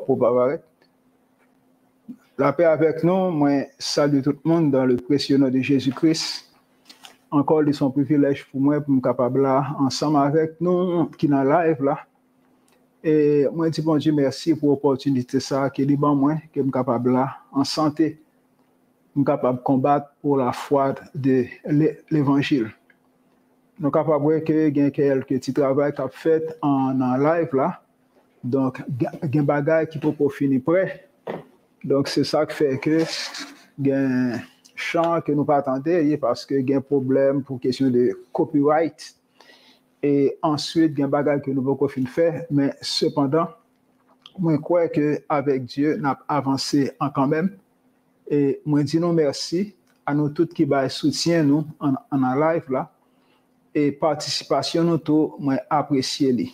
pour paraître. La paix avec nous, moi salue tout le monde dans le précieux nom de Jésus-Christ. Encore de son privilège pour moi pour me capable là ensemble avec nous qui dans live là. Et moi dis bon Dieu merci pour l'opportunité ça qui est libre moi que me capable là en santé, me capable combattre pour la foi de l'évangile. Nous capable que gain quelques petits travail qu'a fait en live là. Donc gain bagay qui peut pas finir prêt. Donc c'est ça qui fait que gain chant que nous pas attendre parce que gain problème pour question de copyright. Et ensuite, il y a un bagage que nous ne pouvons pas faire, mais cependant, moi, je crois qu'avec Dieu, nous avons avancé quand même. Et moi, je dis non merci à nous tous qui soutiennent nous en live là. Et participation, nous tous, moi, apprécier.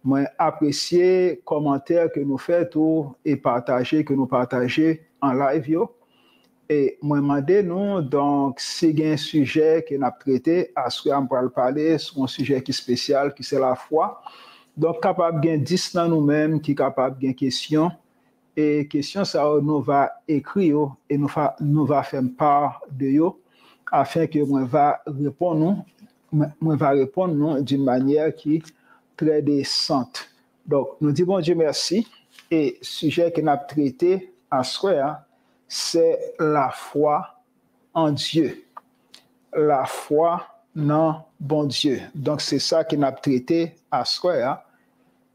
Moi, apprécier les commentaires que nous faisons et partager, que nous partageons en live. Yo. Et moi, je nous, donc, si il y a un sujet que nous avons traité, à ce qu'on va parler sur un sujet qui est spécial, qui c'est la foi. Donc, capable de 10 dans nous-mêmes, qui est capable de question. Et question, ça, nous va écrire et nous va faire part de yo, afin que moi va répondre d'une manière qui est très décente. Donc, nous disons bon Dieu merci. Et sujet que nous avons traité à ce moment, c'est la foi en Dieu. La foi dans bon Dieu. Donc, c'est ça qu'on a traité à ce moment,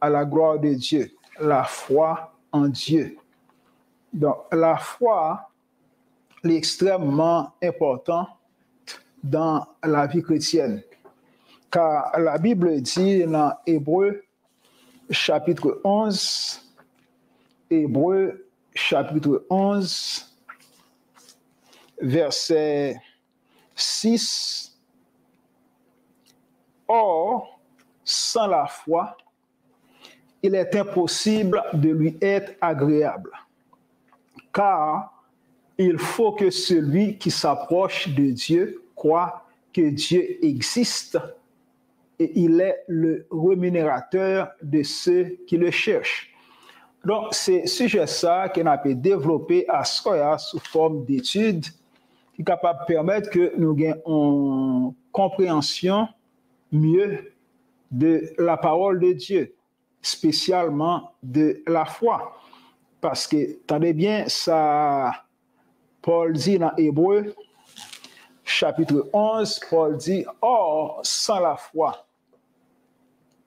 à la gloire de Dieu. La foi en Dieu. Donc, la foi est extrêmement importante dans la vie chrétienne. Car la Bible dit dans Hébreux, chapitre 11, Hébreux, chapitre 11, verset 6. Or, sans la foi, il est impossible de lui être agréable, car il faut que celui qui s'approche de Dieu croit que Dieu existe et il est le rémunérateur de ceux qui le cherchent. Donc, c'est sujet ça qu'on a pu développer à Skoya sous forme d'études qui est capable de permettre que nous ayons une compréhension mieux de la parole de Dieu, spécialement de la foi. Parce que, tenez bien, ça, Paul dit dans Hébreux, chapitre 11, Paul dit, « Or, sans la foi,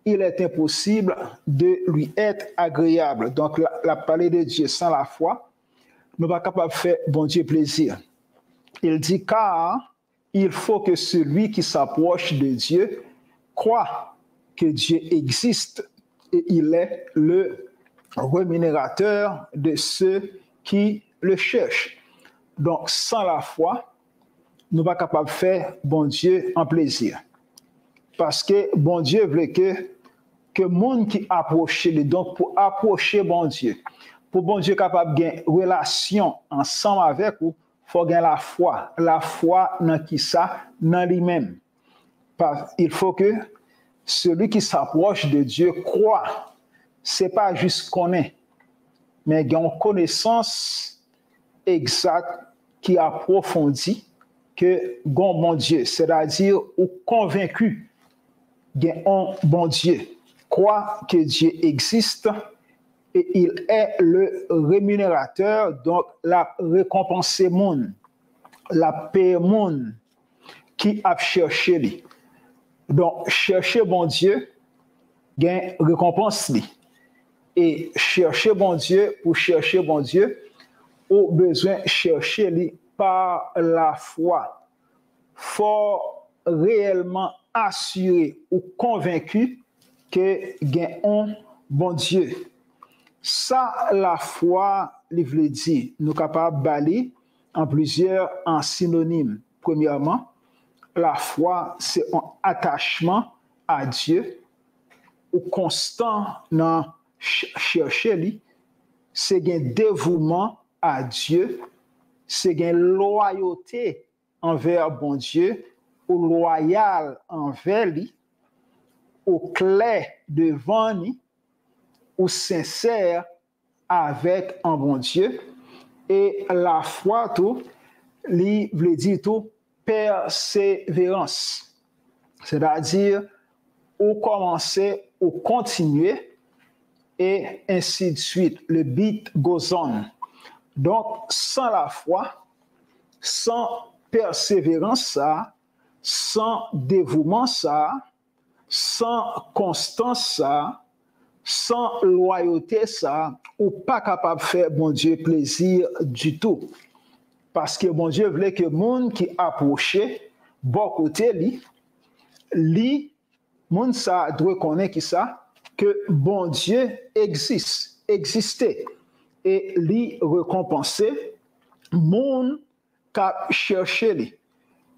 il est impossible de lui être agréable. » Donc, la parole de Dieu sans la foi, nous ne sommes pas capables de faire bon Dieu plaisir. Il dit, car il faut que celui qui s'approche de Dieu croit que Dieu existe et il est le rémunérateur de ceux qui le cherchent. Donc, sans la foi, nous ne sommes pas capables de faire bon Dieu en plaisir. Parce que bon Dieu veut que le monde qui approche lui, donc pour approcher bon Dieu, pour bon Dieu capable de gagner relation ensemble avec vous, il faut gagner la foi. La foi dans qui ça? Dans lui-même. Il faut que celui qui s'approche de Dieu croit. Ce n'est pas juste connaître, mais il y a une connaissance exacte qui approfondit que bon Dieu, c'est-à-dire ou convaincu qu'il y a un bon Dieu, croit que Dieu existe et il est le rémunérateur, donc la récompense monde, la paix monde qui a cherché lui. Donc chercher bon Dieu, gain récompense lui. Et chercher bon Dieu, pour chercher bon Dieu, au besoin chercher lui par la foi. Faut réellement assuré ou convaincu que gain un bon Dieu. Ça, la foi, il veut dire, nous sommes capables de balayer en plusieurs en synonymes. Premièrement, la foi, c'est un attachement à Dieu, ou constant dans chercher lui, c'est un dévouement à Dieu, c'est une loyauté envers bon Dieu, ou loyal envers lui, ou clair devant lui, ou sincère avec un bon Dieu. Et la foi, tout, li veut dire tout, persévérance. C'est-à-dire, ou commencer, ou continuer, et ainsi de suite. Le beat goes on. Donc, sans la foi, sans persévérance, ça, sans dévouement, ça, sans constance, ça, sans loyauté, ça, ou pas capable de faire bon Dieu plaisir du tout. Parce que bon Dieu voulait que le monde qui approchait, bon côté, li, monde ça doit connaître ça, que bon Dieu existait. Et li récompenser, monde qui a cherché lui.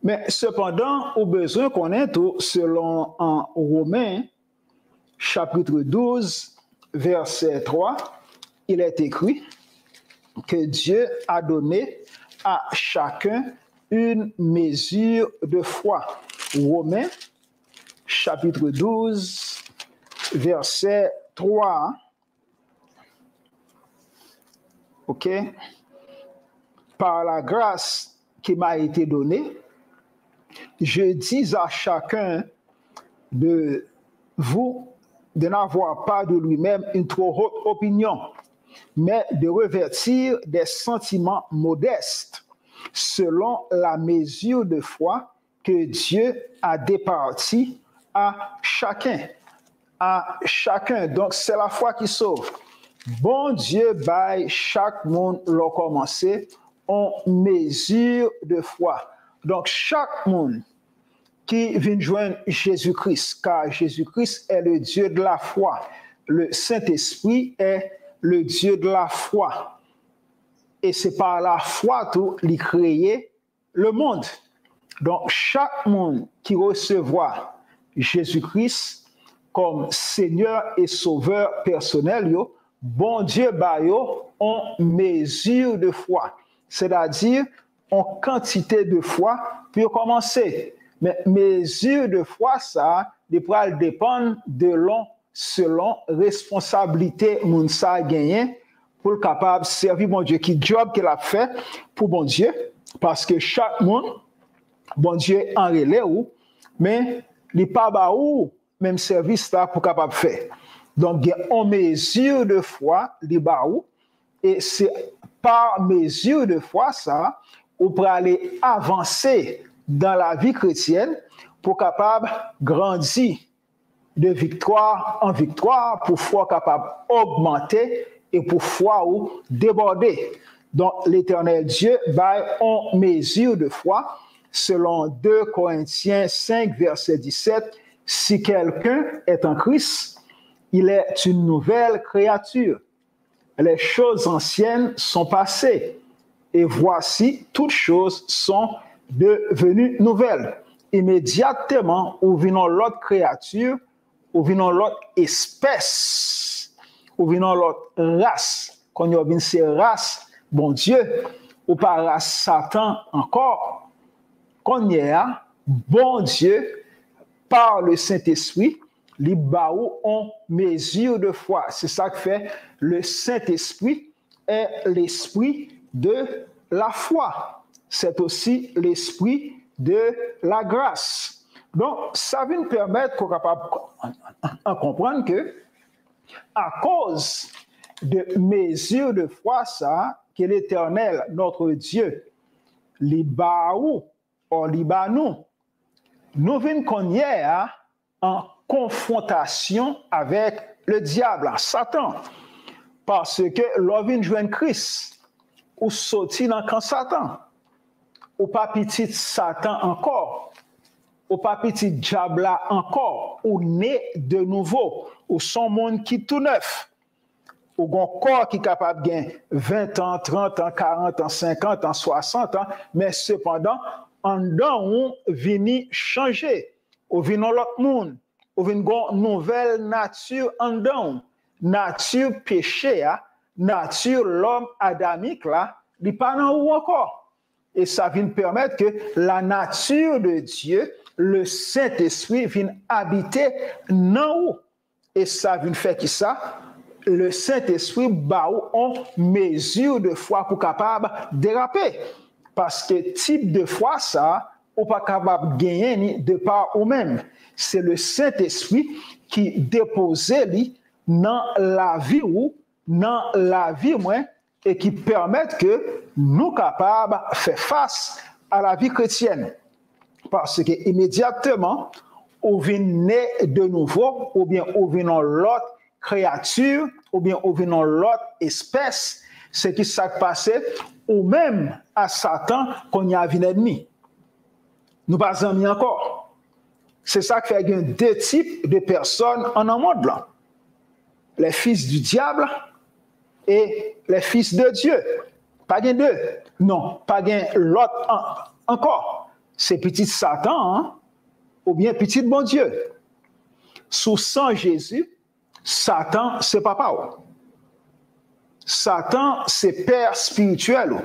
Mais cependant, au besoin qu'on ait tout, selon en Romains, chapitre 12, verset 3, il est écrit que Dieu a donné à chacun une mesure de foi. Romains, chapitre 12, verset 3. OK? Par la grâce qui m'a été donnée, je dis à chacun de vous de n'avoir pas de lui-même une trop haute opinion, mais de revêtir des sentiments modestes selon la mesure de foi que Dieu a départie à chacun. À chacun. Donc, c'est la foi qui sauve. Bon Dieu baille chaque monde l'a commencé en mesure de foi. Donc, chaque monde qui vient joindre Jésus-Christ, car Jésus-Christ est le Dieu de la foi. Le Saint-Esprit est le Dieu de la foi. Et c'est par la foi qu'il a créé le monde. Donc, chaque monde qui recevra Jésus-Christ comme Seigneur et Sauveur personnel, bon Dieu bayo en mesure de foi. C'est-à-dire en quantité de foi pour commencer. Mais mesure de foi, ça, dépend selon responsabilité moun sa gagné pour le capable de servir mon Dieu. Qui job qu'il a fait pour bon Dieu, parce que chaque monde, bon Dieu en relais ou, mais il pas ba ou même service là pour capable faire. Donc en mesure de foi, li ba ou, et c'est par mesure de foi ça, ou pour aller avancer dans la vie chrétienne pour capable grandir de victoire en victoire, pour foi capable augmenter et pour foi ou déborder. Donc l'Éternel Dieu baille en mesure de foi, selon 2 Corinthiens 5, verset 17, si quelqu'un est en Christ, il est une nouvelle créature. Les choses anciennes sont passées, et voici, toutes choses sont devenues nouvelles. Immédiatement, ou venons l'autre créature, ou venons l'autre espèce, ou venons l'autre race. Quand il y a une ces races, bon Dieu, ou par race Satan encore, quand il y a, bon Dieu, par le Saint-Esprit, les baou en mesure de foi. C'est ça que fait le Saint-Esprit est l'esprit de la foi. C'est aussi l'esprit de la grâce. Donc, ça va nous permettre qu'on capable de comprendre que, à cause de mesure de foi, ça, que l'Éternel, notre Dieu, les baou, ou les banou, nous venons qu'on y est en confrontation avec le diable, Satan. Parce que l'on vient joindre Christ, ou sortir dans camp Satan, ou pas petit Satan encore, ou pas petit diable encore, ou né de nouveau, ou son monde qui tout neuf, ou un corps qui est capable de gagner 20 ans, 30 ans, 40 ans, 50 ans, 60 ans, mais cependant, en dedans, on vient changer, ou vient dans l'autre monde, ou vient une nouvelle nature en dedans, nature péché, nature l'homme adamique, là, il n'est pas dans où encore. Et ça vient permettre que la nature de Dieu, le Saint-Esprit, vienne habiter dans où. Et ça vient faire qui ça? le Saint-Esprit ba ou en mesure de foi pour capable déraper. Parce que type de foi ça, ou pas capable de gagner ni de par ou même. C'est le Saint-Esprit qui déposait lui dans la vie ou dans la vie moins et qui permettent que nous capables de faire face à la vie chrétienne. Parce que immédiatement, on vient né de nouveau, ou bien on vient dans l'autre créature, ou bien on vient dans l'autre espèce, ce qui s'est passé, ou même à Satan qu'on y a un ennemi. Nous pas amis encore. C'est ça qui fait qu'il y a deux types de personnes en un monde là. Les fils du diable et les fils de Dieu. Pas gain deux. Non, pas gain l'autre encore. C'est petit Satan, hein, ou bien petit bon Dieu. Sous sang Jésus, Satan, c'est papa. Satan, c'est père spirituel.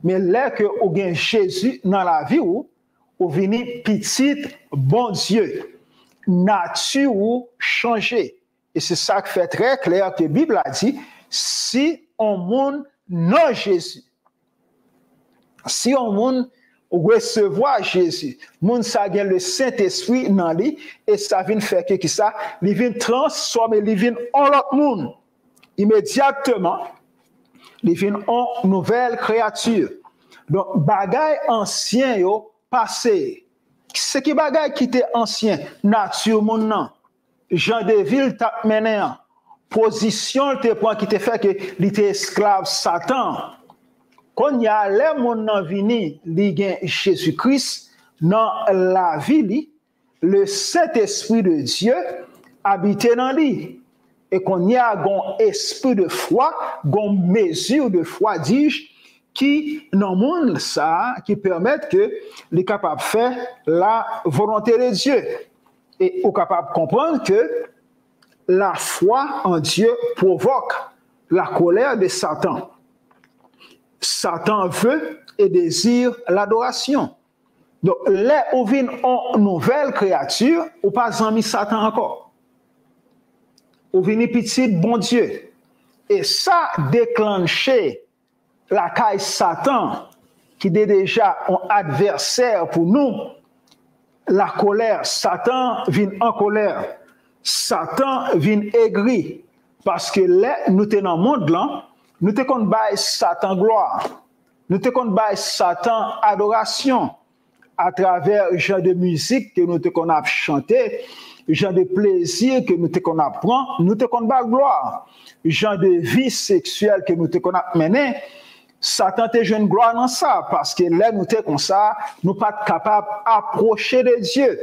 Mais là que vous avez Jésus dans la vie, vous venez petit bon Dieu. Nature ou changée. Et c'est ça qui fait très clair que la Bible a dit, si on monde non Jésus, si on monde recevoir Jésus, moun ça gagne le Saint-Esprit dans lui et ça vient faire que ça, il vient transformer, il vient en l'autre monde. Immédiatement, il vient en nouvelle créature. Donc bagay ancien yo passé. Ce qui bagay qui était ancien, nature moun nan. Jean de Ville t'a mené en position te point qui te fait que il était esclave Satan. Quand il y a les moun nan vini li gen Jésus-Christ dans la vie li, le Saint-Esprit de Dieu habite dans lui. Et qu'on y a un esprit de foi, une mesure de foi, dis-je, qui dans le monde ça, qui permettent que les capables de faire la volonté de Dieu. Et on est capable de comprendre que la foi en Dieu provoque la colère de Satan. Satan veut et désire l'adoration. Donc, là où vient une nouvelle créature, ou pas en mis Satan encore. Ou vient petit bon Dieu. Et ça déclenché la caille Satan, qui est déjà un adversaire pour nous. La colère, Satan vient en colère. Satan vient aigri. Parce que là, nous sommes dans le monde là, nous te qu'on baille Satan gloire. Nous te qu'on baille Satan adoration à travers le genre de musique que nous te qu'on a chanté, le genre de plaisir que nous te qu'on apprend, nous te qu'on baille gloire. Le genre de vie sexuelle que nous te qu'on a mené, Satan te jeune gloire dans ça parce que là nous te comme ça, nous pas capable d'approcher de Dieu.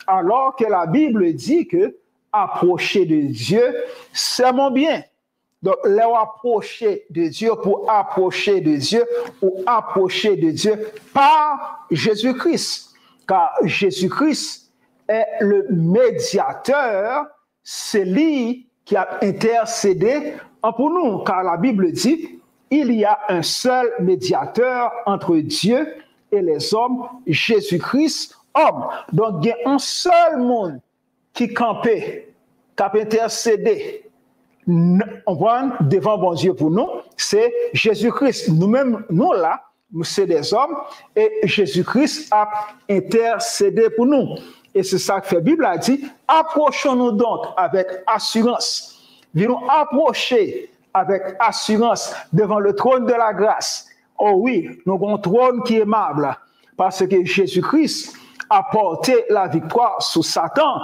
Alors que la Bible dit que approcher de Dieu, c'est mon bien. Donc, là, approcher de Dieu pour approcher de Dieu ou approcher de Dieu par Jésus-Christ. Car Jésus-Christ est le médiateur, c'est lui qui a intercédé pour nous. Car la Bible dit, il y a un seul médiateur entre Dieu et les hommes, Jésus-Christ, homme. Donc, il y a un seul monde qui campait, qui a intercédé. On voit devant bon Dieu pour nous, c'est Jésus-Christ. Nous-mêmes, nous là, c'est des hommes, et Jésus-Christ a intercédé pour nous. Et c'est ça que la Bible a dit, approchons-nous donc avec assurance. Venons approcher avec assurance devant le trône de la grâce. Oh oui, nous avons un trône qui est aimable, parce que Jésus-Christ a porté la victoire sur Satan,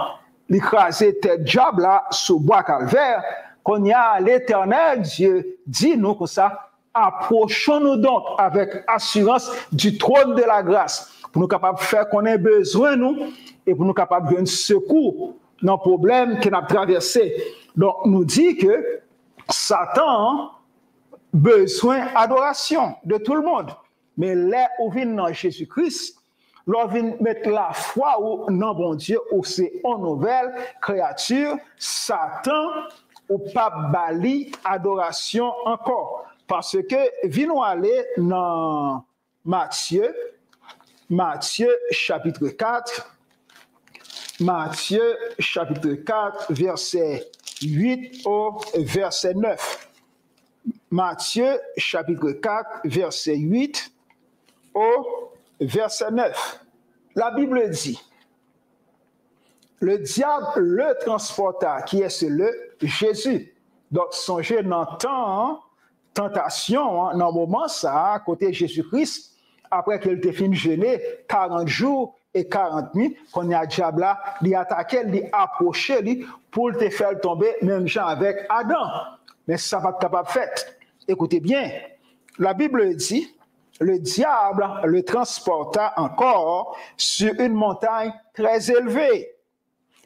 l'écrasé tête diable là, sous bois calvaire. Qu'on y a l'Éternel, Dieu dit nous comme ça, approchons-nous donc avec assurance du trône de la grâce pour nous capables de faire qu'on ait besoin nous et pour nous capables de donner secours dans le problème que nous avons traversé. Donc, nous dit que Satan a besoin d'adoration de tout le monde. Mais là où vient dans Jésus-Christ, là où vient mettre la foi dans bon Dieu, où c'est une nouvelle créature, Satan ou pas bali adoration encore. Parce que, venons aller dans Matthieu chapitre 4, verset 8 au verset 9. Matthieu chapitre 4, verset 8 au verset 9. La Bible dit, le diable le transporta, qui est le Jésus. Donc, songez dans temps, tentation, dans le moment ça, côté Jésus-Christ, après qu'il ait fini jeûner 40 jours et 40 nuits, qu'on y a diable là, il attaqué, il approché, pour te faire tomber, même gens avec Adam. Mais ça va pas capable de faire. Écoutez bien, la Bible dit, le diable le transporta encore sur une montagne très élevée.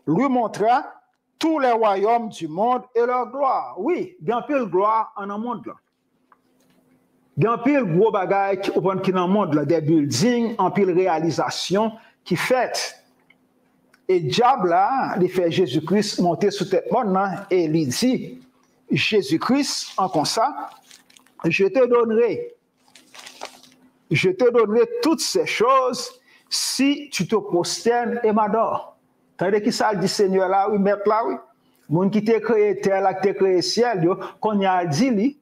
Lui montra tous les royaumes du monde et leur gloire. Oui, il y a un peu de gloire en un monde là. Il y a un peu de gros bagages qui dans le monde là, des buildings, un peu de réalisation qui fait. Et diable là, il fait Jésus-Christ monter sous tête monde là, et il dit, Jésus-Christ, en comme ça, je te donnerai toutes ces choses si tu te prosternes et m'adores. Tandis que ça dit Seigneur là, oui, maître là, oui. Mon qui t'a créé terre là, qui t'a créé ciel, qu'on y a dit li,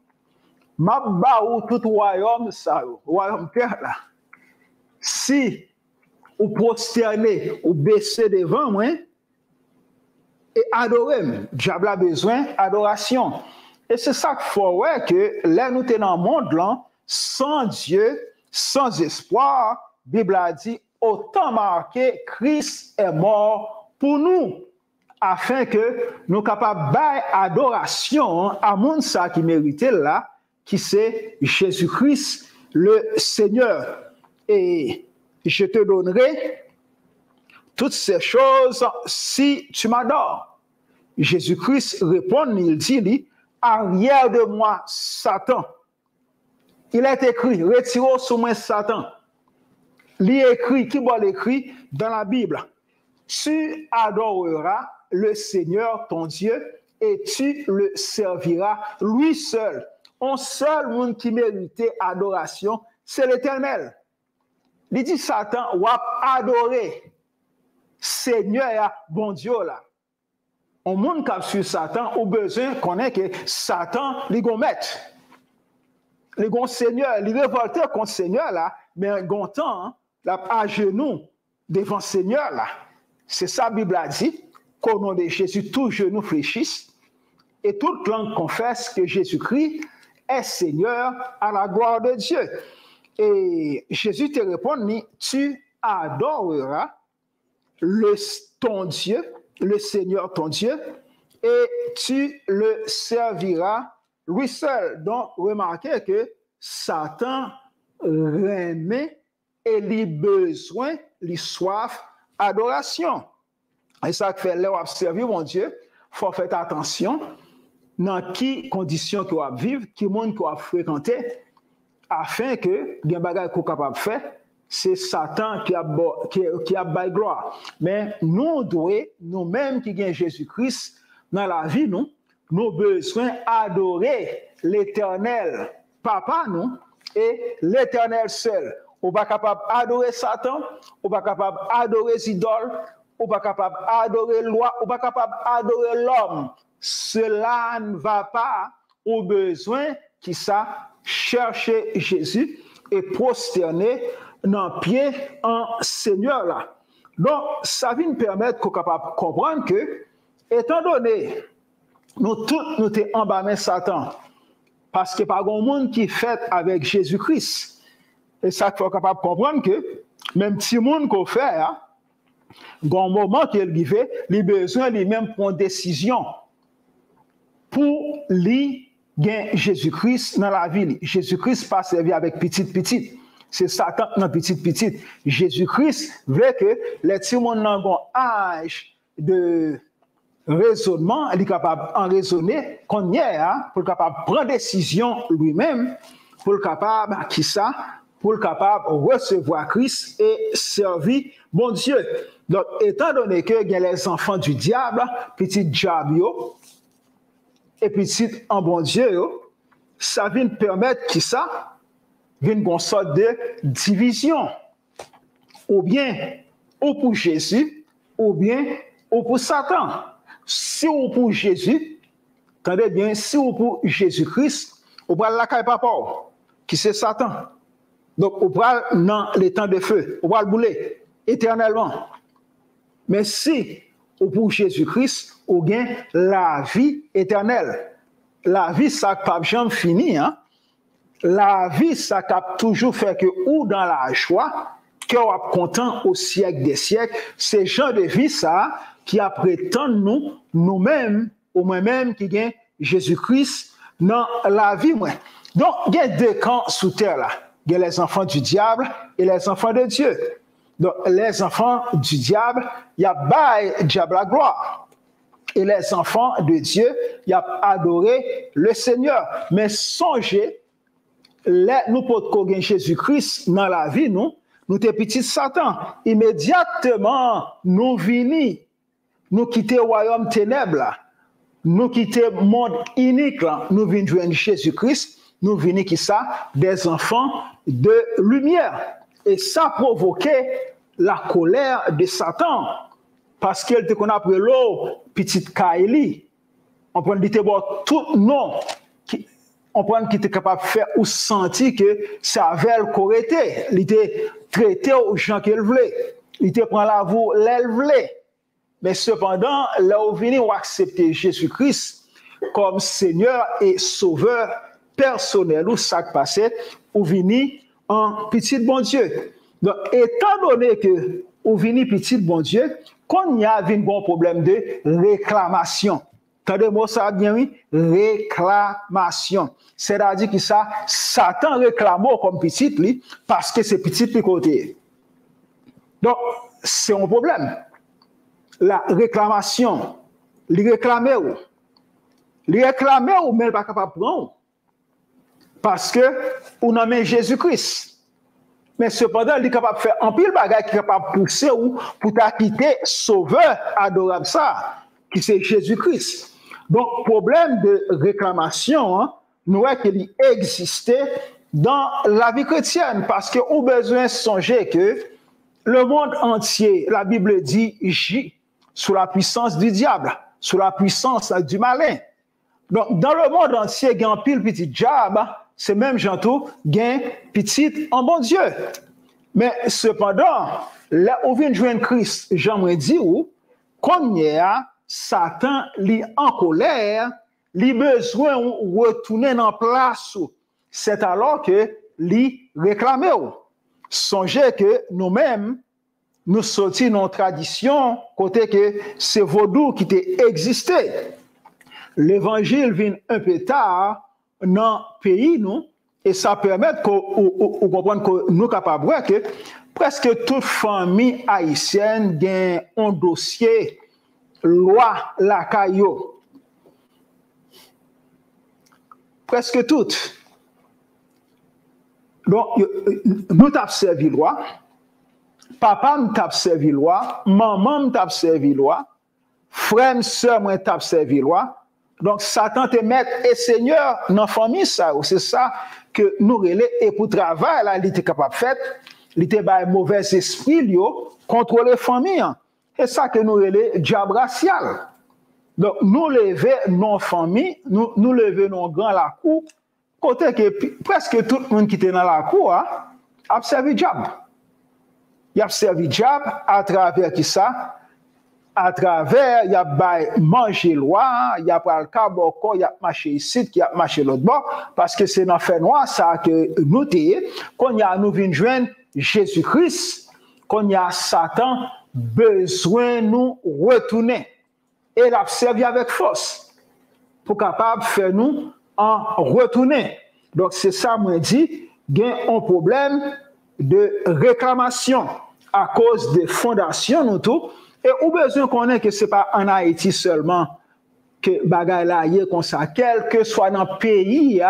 m'a baou tout royaume ça, royaume terre là. Si ou prosterner ou baisser devant moi et adorer, diable a besoin d'adoration. Et c'est ça qu'il faut ouais que là nous sommes dans le monde là, sans Dieu, sans espoir, la Bible a dit autant marqué Christ est mort pour nous afin que nous capables d'adoration à monde ça qui méritait là qui c'est Jésus-Christ le Seigneur. Et je te donnerai toutes ces choses si tu m'adores. Jésus-Christ répond, il dit, arrière de moi, Satan. Il est écrit, retirez sous moi Satan. Il est écrit, qui va l'écrit dans la Bible? Tu adoreras le Seigneur ton Dieu et tu le serviras lui seul. Un seul monde qui méritait adoration, c'est l'Éternel. Il dit Satan, ou adorer Seigneur, bon Dieu là. On monde qui sur Satan, au besoin qu'on ait que Satan, il gon maître. Il gon Seigneur, il révolté contre Seigneur là, mais un gon temps, là à genoux devant Seigneur là. C'est ça la Bible a dit, qu'au nom de Jésus, tout genou fléchisse et toute langue confesse que Jésus-Christ est Seigneur à la gloire de Dieu. Et Jésus te répond, tu adoreras ton Dieu, le Seigneur ton Dieu, et tu le serviras lui seul. Donc, remarquez que Satan remet et les besoins, les soif, adoration. Et ça fait là, servir mon Dieu, il faut faire attention dans quelles conditions tu vas vivre, quel monde tu vas fréquenter, afin que les bagages qu'on est capable de faire, c'est Satan qui a bail gloire. Mais nous devons, nous-mêmes qui avons Jésus-Christ dans la vie, nous besoin d'adorer l'Éternel, Papa, nous, et l'Éternel seul. On n'est pas capable d'adorer Satan, on n'est pas capable d'adorer les idoles, on n'est pas capable d'adorer la loi, on n'est pas capable d'adorer l'homme. Cela ne va pas au besoin qui ça chercher Jésus et prosterner dans le pied en Seigneur là. Donc, ça vient nous permettre qu'on soit capable de comprendre que, étant donné, nous tous nous sommes embâmés Satan, parce que pas grand monde qui fait avec Jésus-Christ. Et ça, il faut capable de comprendre que, même si le monde qu'on fait, hein, dans le moment qu'il vivait, il a besoin lui-même prendre une décision pour lui gagner Jésus-Christ dans la vie. Jésus-Christ pas servi avec petit. C'est Satan dans petit. Jésus-Christ veut que les petits monde dans un âge de raisonnement, il est capable d'en raisonner qu'on y est, hein, pour capable de prendre décision lui-même, pour capable qui ça, pour capable de recevoir Christ et servir bon Dieu. Donc, étant donné que il y a les enfants du diable, petit diable et petit en bon Dieu, ça vient permettre qui ça, vient une sorte de division, ou bien ou pour Jésus, ou bien ou pour Satan. Si ou pour Jésus, Tendez bien, si vous pour Jésus-Christ, vous prenez la caille papa, qui c'est Satan. Donc, vous prenez dans les temps de feu, vous prenez le boulet éternellement. Mais si vous pour Jésus-Christ, vous gagnez la vie éternelle. La vie, ça n'a pas jamais fini. Hein? La vie, ça a toujours fait que ou dans la joie, que vous êtes content au siècle des siècles. C'est ce genre de vie, ça, qui a prétendu nous, nous-mêmes, ou moi-même, qui gagne Jésus-Christ dans la vie. Moi. Donc, il y a deux camps sous terre là. Il y a les enfants du diable et les enfants de Dieu. Donc, les enfants du diable, il y a bail diable la gloire. Et les enfants de Dieu, il y a adoré le Seigneur. Mais songez, nous pouvons gagner Jésus-Christ dans la vie, nous t'es petit Satan. Immédiatement, nous venons, nous quitter le royaume ténèbres, nous quitter le monde unique, nous venons joindre Jésus-Christ, nous venons qui ça? Des enfants de lumière. Et ça a provoqué la colère de Satan. Parce qu'elle te connaît après l'eau, petite Kaili. On peut dire tout non. On peut qui était capable de faire ou sentir que ça avait le correcté. Il était traité aux gens qu'il voulait. Il était prend la vous, l'elle voulait. Mais cependant, là où venu ou accepter Jésus-Christ comme Seigneur et Sauveur personnel, ou ça qui passait, ou venu en petit bon Dieu. Donc, étant donné que ou venu petit bon Dieu, qu'on y a un bon problème de réclamation. Tendez-moi ça bien, oui? Réclamation. C'est-à-dire que ça, Satan réclame comme petit, lui, parce que c'est petit de côté. Donc, c'est un problème. La réclamation, les réclamer ou mais il n'est pas capable de prendre. Parce que, on a mis Jésus-Christ. Mais cependant, il est capable de faire un pile bagage qui est capable de pousser ou pour t'acquitter sauveur adorable ça, qui c'est Jésus-Christ. Donc, problème de réclamation, hein, nous voyons qu'il existait dans la vie chrétienne parce qu'on a besoin de songer que le monde entier, la Bible dit, gît sous la puissance du diable, sous la puissance du malin. Donc, dans le monde entier, il y a un pile petit diable, c'est même gentil, il y a un petit en bon Dieu. Mais cependant, là où vient joindre Christ, j'aimerais dire, comme il y a Satan li en colère, li besoin de retourner dans place. C'est alors que li réclame. Songez que nous-mêmes, nous sortis dans tradition, côté que c'est vaudou qui t'a existé. L'évangile vient un peu tard dans le pays, nous, et ça permet qu'on comprenne que nous sommes capables de voir que presque toute famille haïtienne a un dossier loi la caillou. Presque toutes. Donc, nous t'avons servi loi, papa nous t'a servi loi, maman nous t'a servi loi, frère, soeur, moi t'a servi loi. Donc, Satan te met et Seigneur dans la famille, ça. C'est ça que nous relais. Et pour travail, là, il était capable de faire. Il était un mauvais esprit, contrôler la famille. C'est ça que nous relais diable racial. Donc, nous lever nos familles, nous lever nos grands la cour, côté que presque tout le monde qui était dans la cour a servi diable. Il a servi diable à travers qui ça? À travers, il y a manger loi, il y a pas le cabocco, il y a marché ici, il y a marché l'autre bord, parce que c'est dans le fait noir ça que nous t'ayons, qu'on y a nous venons joindre Jésus-Christ, qu'on y a Satan besoin de nous retourner. Et il a servi avec force pour capable de faire nous en retourner. Donc c'est ça, moi dit, il y a un problème de réclamation à cause des fondations, nous tout. Et au besoin qu'on ait que ce n'est pas en Haïti seulement que bagaille là y est comme ça, quel que soit dans le pays,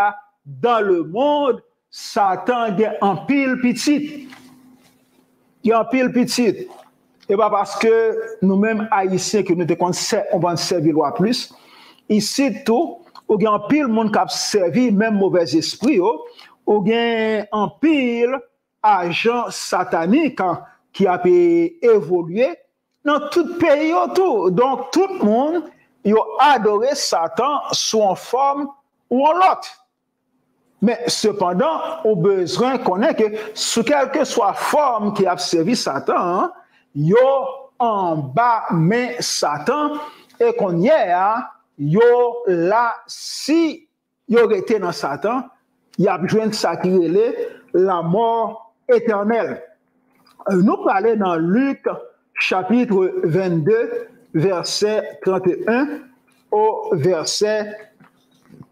dans le monde, Satan a un pile petit. Il y a un pile petit. Et pas parce que nous-mêmes Haïtiens que nous on va servir loi plus. Ici tout, il y a un pile monde qui a servi même mauvais esprit, il y a un pile agent satanique qui a évolué dans tout pays autour. Donc, tout le monde ils ont adoré Satan sous une forme ou en l'autre. Mais cependant, au besoin qu'on ait que sous quelle que soit forme qui a servi Satan, yo en bas mais Satan et qu'on y est, yo là si yo été dans Satan, il a besoin de sacrer la mort éternelle. Nous parlons dans Luc chapitre 22 verset 31 au verset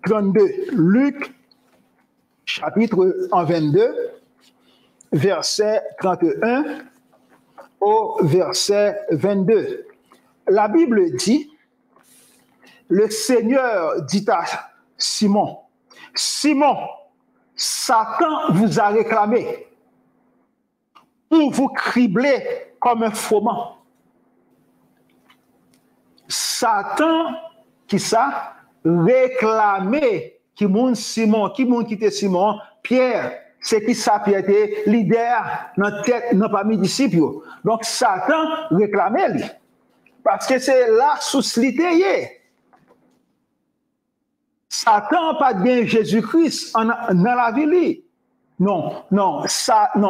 32. Luc chapitre 22, verset 31 au verset 22. La Bible dit, le Seigneur dit à Simon, Simon, Satan vous a réclamé pour vous cribler comme un froment. Satan, qui ça, réclamé qui moun Simon, qui moun qui était Simon, Pierre, c'est qui ça Pierre était leader dans tête dans parmi disciples. Donc Satan réclamait lui parce que c'est là sous l'ité. Satan pas bien Jésus-Christ dans la vie. Non,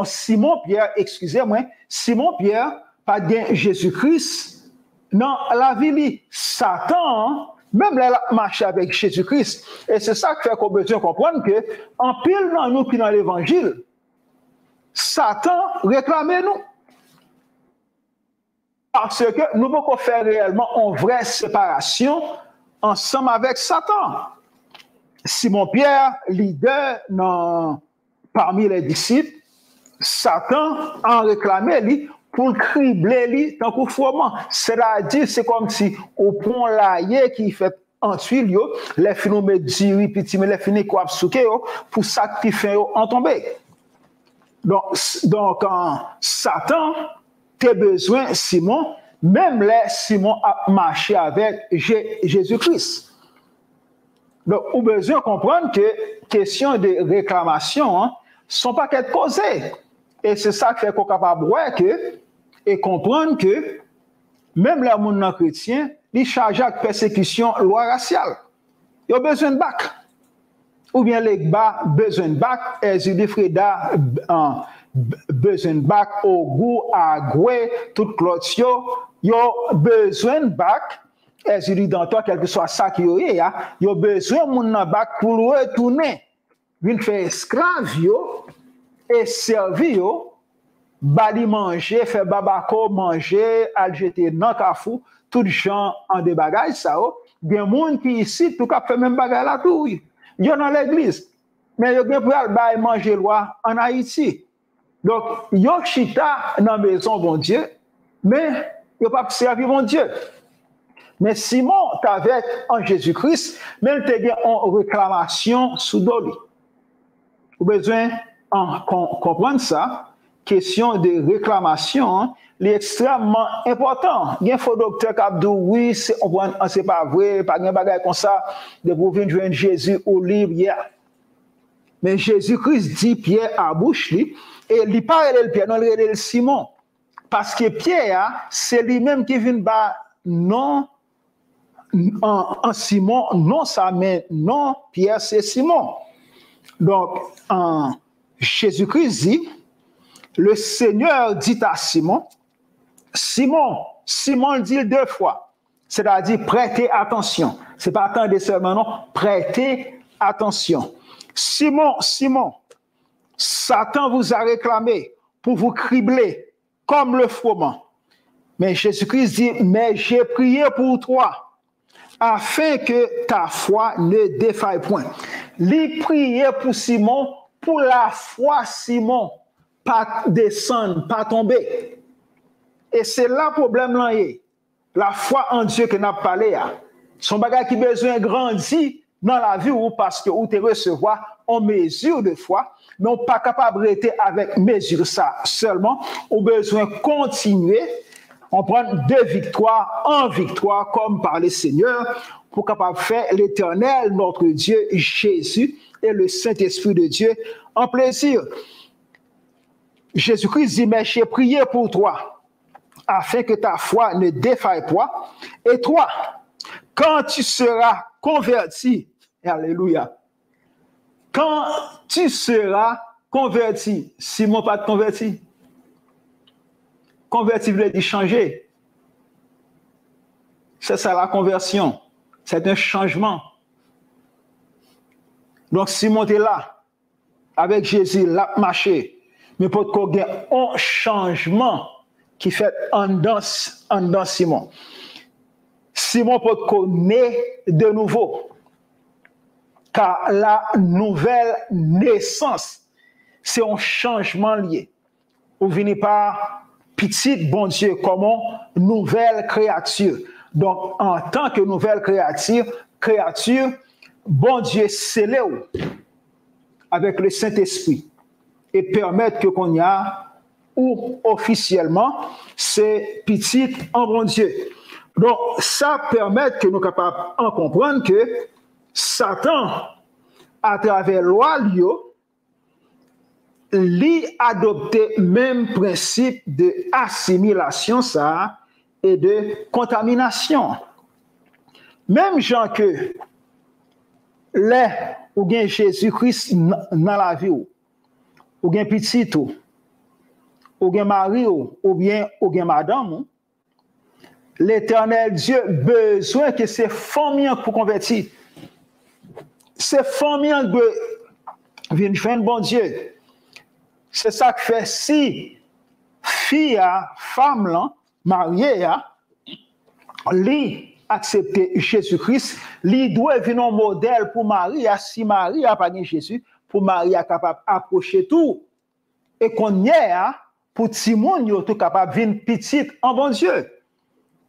Simon Pierre, excusez-moi, Simon Pierre pas bien Jésus-Christ dans la vie. Satan même là, marcher avec Jésus-Christ. Et c'est ça qui fait qu'on a besoin de comprendre que, en pile dans nous qui dans l'évangile, Satan réclame nous. Parce que nous pouvons faire réellement une vraie séparation ensemble avec Satan. Simon Pierre, leader parmi les disciples, Satan en réclamait lui pour le cribler lui tant qu'au froment. C'est-à-dire, c'est comme si au pont laillé qui fait en tuile, les finons me diri, petit, mais les finons quoi souké pour sacrifier en tomber. Donc Satan, t'as besoin, Simon, même les Simon a marché avec Jésus-Christ. Donc, on a besoin de comprendre que question de réclamation, sont pas qu'être causées. Et c'est ça qui fait qu'on est capable de voir et comprendre que même les gens non chrétiens, ils chargent de persécution loi raciale. Ils ont besoin de bac. Ou bien les bas besoin de bac, et les Freda besoin de bac au goût, à goué, toute cloche, ils ont besoin de bac, et je dis dans toi, quel que soit ça qui y a, ils ont besoin de bac pour retourner. Ils faire esclave et servir. Bali manger, faire babako manger, al jeter dans kafou, tout gens en des bagages ça. Il y a des gens qui ici tout cas fait même bagage là tout. Il y a dans l'église. Mais il y a bien pour aller manger loi en Haïti. Donc yo chita dans maison bon Dieu, mais il pas servir mon Dieu. Mais Simon avec en Jésus-Christ, mais il te gagne en réclamation sous doli. Vous besoin comprendre ça. Question de réclamation, est extrêmement important. Il y a un faux docteur qui a dit oui, c'est pas vrai, pas de bagage comme ça, de pouvoir joindre Jésus au libre hier. Mais Jésus-Christ dit Pierre à bouche, et il parle de Pierre, non, il parle de Simon. Parce que Pierre, c'est lui-même qui vient bas, non, en Simon, non, ça, mais non, Pierre, c'est Simon. Donc, Jésus-Christ dit, le Seigneur dit à Simon, Simon le dit deux fois, c'est-à-dire prêtez attention. Ce n'est pas attendre seulement, non, prêtez attention. Simon, Satan vous a réclamé pour vous cribler comme le froment. Mais Jésus-Christ dit, mais j'ai prié pour toi, afin que ta foi ne défaille point. Il priait pour Simon, pour la foi Simon, pas descendre, pas tomber. Et c'est là le problème là. La foi en Dieu que nous avons parlé, son bagage qui besoin de grandir dans la vie ou parce que vous te recevoir en mesure de foi, mais on n'est pas capable de rester avec mesure ça seulement. On a besoin de continuer. On prend de victoire en victoire, comme par le Seigneur, pour capable faire l'Éternel, notre Dieu, Jésus et le Saint-Esprit de Dieu en plaisir. Jésus-Christ dit, mais j'ai prié pour toi, afin que ta foi ne défaille pas. Et toi, quand tu seras converti, alléluia, quand tu seras converti, Simon pas de converti. Converti veut dire changer. C'est ça la conversion. C'est un changement. Donc Simon est là, avec Jésus, l'a marché. Mais pour qu'il y ait un changement qui fait en dans Simon. Simon peut connaître de nouveau. Car la nouvelle naissance, c'est un changement lié. Vous venez par petit bon Dieu comme une nouvelle créature. Donc, en tant que nouvelle créature, bon Dieu scellé avec le Saint-Esprit et permettre que qu'on y a ou officiellement c'est petit en bon Dieu. Donc, ça permet que nous sommes capables de comprendre que Satan, à travers la loi, lui adopté même principe de assimilation ça et de contamination. Même gens que les ou bien Jésus-Christ dans la vie ou bien petit ou bien mari ou bien madame, l'Éternel Dieu besoin que ces familles pour convertir. Ces familles viennent joindre bon Dieu. C'est ça que fait si fille, femme, là, mariée, lui accepter Jésus-Christ, lui doit venir un modèle pour Marie, si Marie n'a pas Jésus, pour Marie est capable d'approcher tout. Et qu'on y est, pour Timon, il est capable de venir petit en bon Dieu.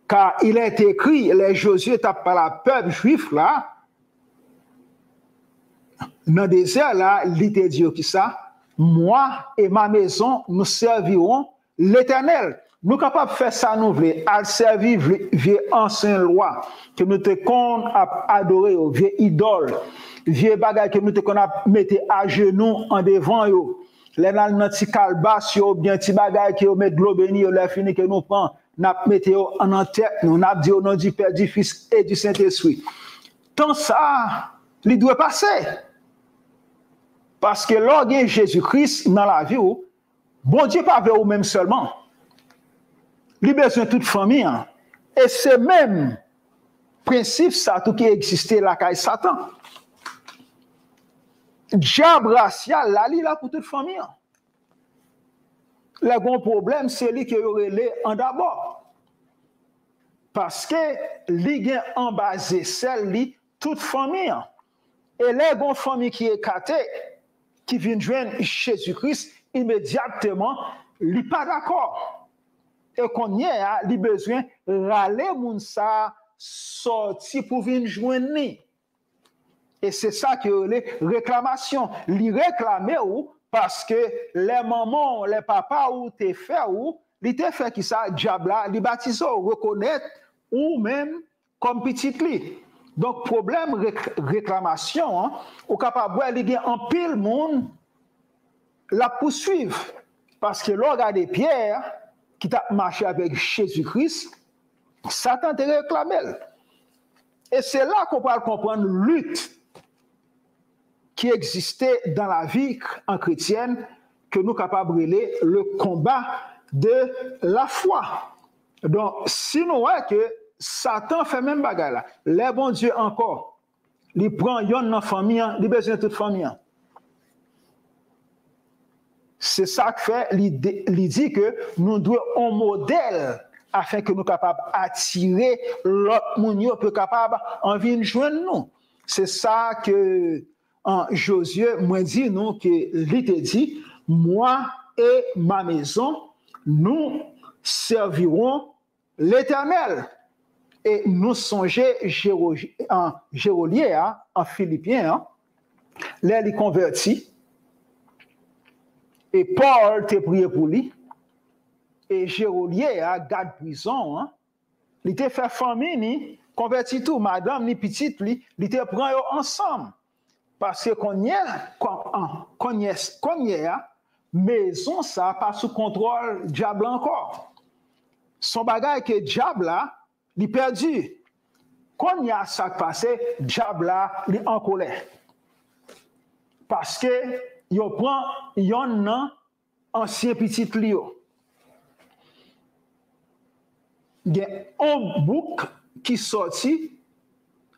Car il est écrit, les Josué tapent par la peuple juif là, dans le désert là, il te dit qui ça? Moi et ma maison, nous servirons l'Éternel. Nous sommes capables de faire ça, nous voulons, à servir vieille ancienne loi, que nous te qu'on a adoré, vieille idole, vieille bagaille que nous te qu'on a mis à genoux en devant yo. Les nanti calbas yo bien ti bagaille que met de l'eau bénie yo les fini que nous prend, n'a mettez en tête, nous n'a dit au nom du Père, du Fils et du Saint-Esprit. Tant ça, il doit passer. Parce que lorsque Jésus-Christ dans la vie, bon Dieu pas avec vous même seulement. Il a besoin de toute famille. Hein. Et c'est même principe ça tout qui existait là avec Satan. Diable racial là, il là pour toute famille. Hein. Le grand problème c'est lui qui aurait les en d'abord. Parce que lui a en basé celle toute famille. Hein. Et les grandes familles qui est catée qui vient joindre Jésus-Christ, immédiatement, il n'est pas d'accord. Et qu'on y est, il a besoin de râler moun sa sorti pour venir joindre. Et c'est ça que les réclamations. Il réclame parce que les mamans, les papas ou tes frères, ils te fait qui ça, diable, ils baptisent, reconnaître ou même comme petit lit. Donc, problème réclamation, hein, au capable de gagner en pile monde la poursuivre. Parce que l'on regarde Pierre, qui a marché avec Jésus-Christ, Satan te réclame. Et c'est là qu'on peut comprendre la lutte qui existait dans la vie en chrétienne, que nous sommes capables de relayer le combat de la foi. Donc, si nous voyons que Satan fait même bagarre là. Les bons Dieu encore. Il prend yon dans famille, il besoin de toute famille. C'est ça que fait, il dit que nous devons un modèle afin que nous soyons capables d'attirer l'autre monde peu capable en venir joindre nous. C'est ça que en Josué moi dit nous que il te dit moi et ma maison nous servirons l'Éternel. Et nous songeons en Gérolier, en Philippiens, là, il est converti. Et Paul t'a prié pour lui. Et Gérolier, garde prison, il t'a fait famille, converti tout, madame, ni petite, il t'a pris ensemble. Parce que qu'on y est, maison, ça, pas sous contrôle diable encore. Son bagage que diable là, il perdu. quand il y a ça qui passe, diable là, il est en colère. Parce que il prend un ancien petit Lio. Il y a un bouc qui sorti,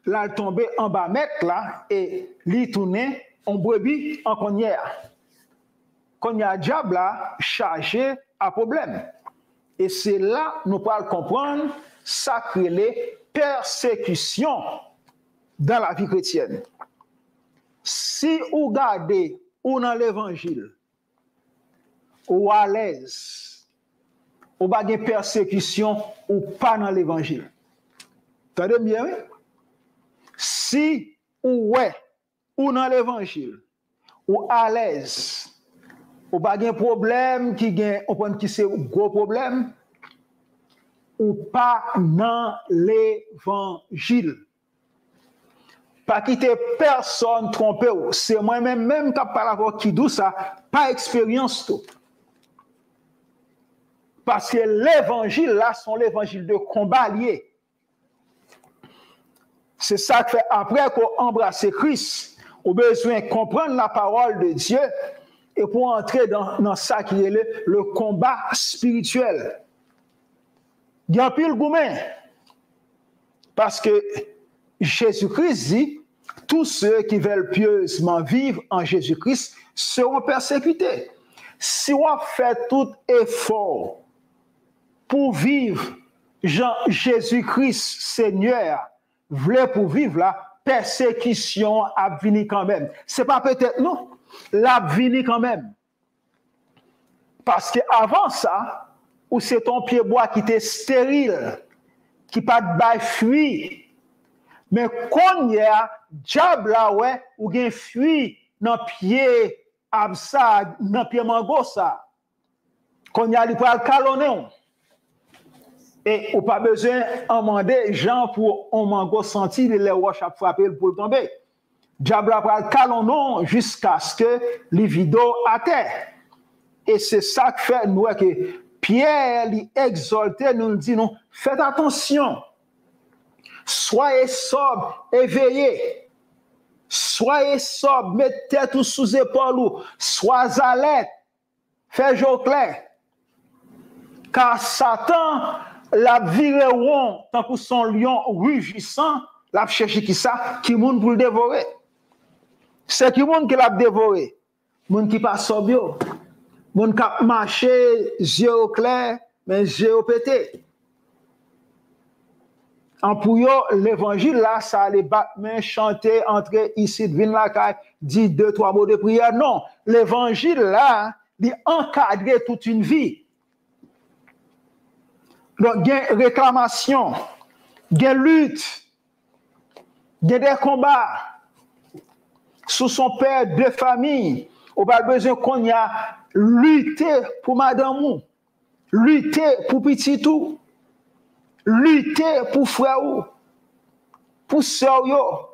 là il tombe en bas mètre là et il tourne en brebis en connière. Quand il y a diable là chargé à problème. Et c'est là nous pouvons comprendre ça crée les persécutions dans la vie chrétienne. Si vous regardez ou dans l'évangile, ou à l'aise, ou pas de persécution ou pas dans l'évangile. Entendez bien? Oui? Si ou dans l'évangile, ou à l'aise, ou pas de problème qui c'est un gros problème, ou pas dans l'évangile. Pas quitter personne tromper. C'est moi-même qui parle avec qui dit ça, pas expérience tout. Parce que l'évangile là, sont l'évangile de combat lié. C'est ça que fait après qu'on embrasse Christ, on a besoin de comprendre la parole de Dieu et pour entrer dans ça qui est le combat spirituel. Il y a un pile gourmet. Parce que Jésus-Christ dit, tous ceux qui veulent pieusement vivre en Jésus-Christ seront persécutés. Si on fait tout effort pour vivre Jésus-Christ Seigneur, voulait pour vivre la persécution a venir quand même. C'est pas peut-être non, la venir quand même. Parce que avant ça, où c'est ton pied bois qui était stérile, qui pas de bail fruit. Mais quand il y a diable là ouais, ou gen fruit dans pied absa, dans pied mango ça. Quand il y a li pral calonner. Et ou pas besoin demander gens pour un mango senti les roches à frapper pour tomber. Diable pral calonner jusqu'à ce que les vidéos à terre. Et c'est ça que fait nous que Pierre lui exhortait, nous dit non, faites attention. Soyez sobre, éveillés. Soyez sobre, mettez tout sous épaule, soyez alerte, faites jour clair. Car Satan l'a viré rond, tant que son lion rugissant, l'a cherché qui ça, qui monde pour le dévorer. C'est qui monde qui l'a dévoré. Monde qui passe sobre, monde qui marche, yeux clairs, mais yeux pétés. En pour l'évangile là, ça allait battre main, chanter, entrer ici, venir la caille, dire 2-3 mots de prière. Non, l'évangile là, il encadre toute une vie. Donc, il y a réclamation, il y a lutte, il y a des combats. Sous son père de famille, on a besoin qu'on y a lutter pour madame ou, lutter pour petit tout. Lutter pour frère ou, pour sœur yo,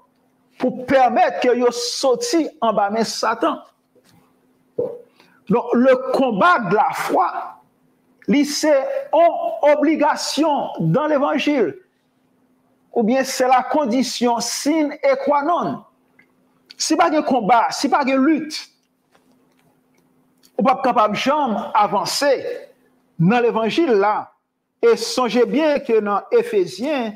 pour permettre que yo sorti en bas de Satan. Donc le combat de la foi, c'est une obligation dans l'évangile, ou bien c'est la condition sine qua non. Si pas de combat, si pas de lutte, on pas capable jamais avancer dans l'évangile là. Et songez bien que dans Éphésiens,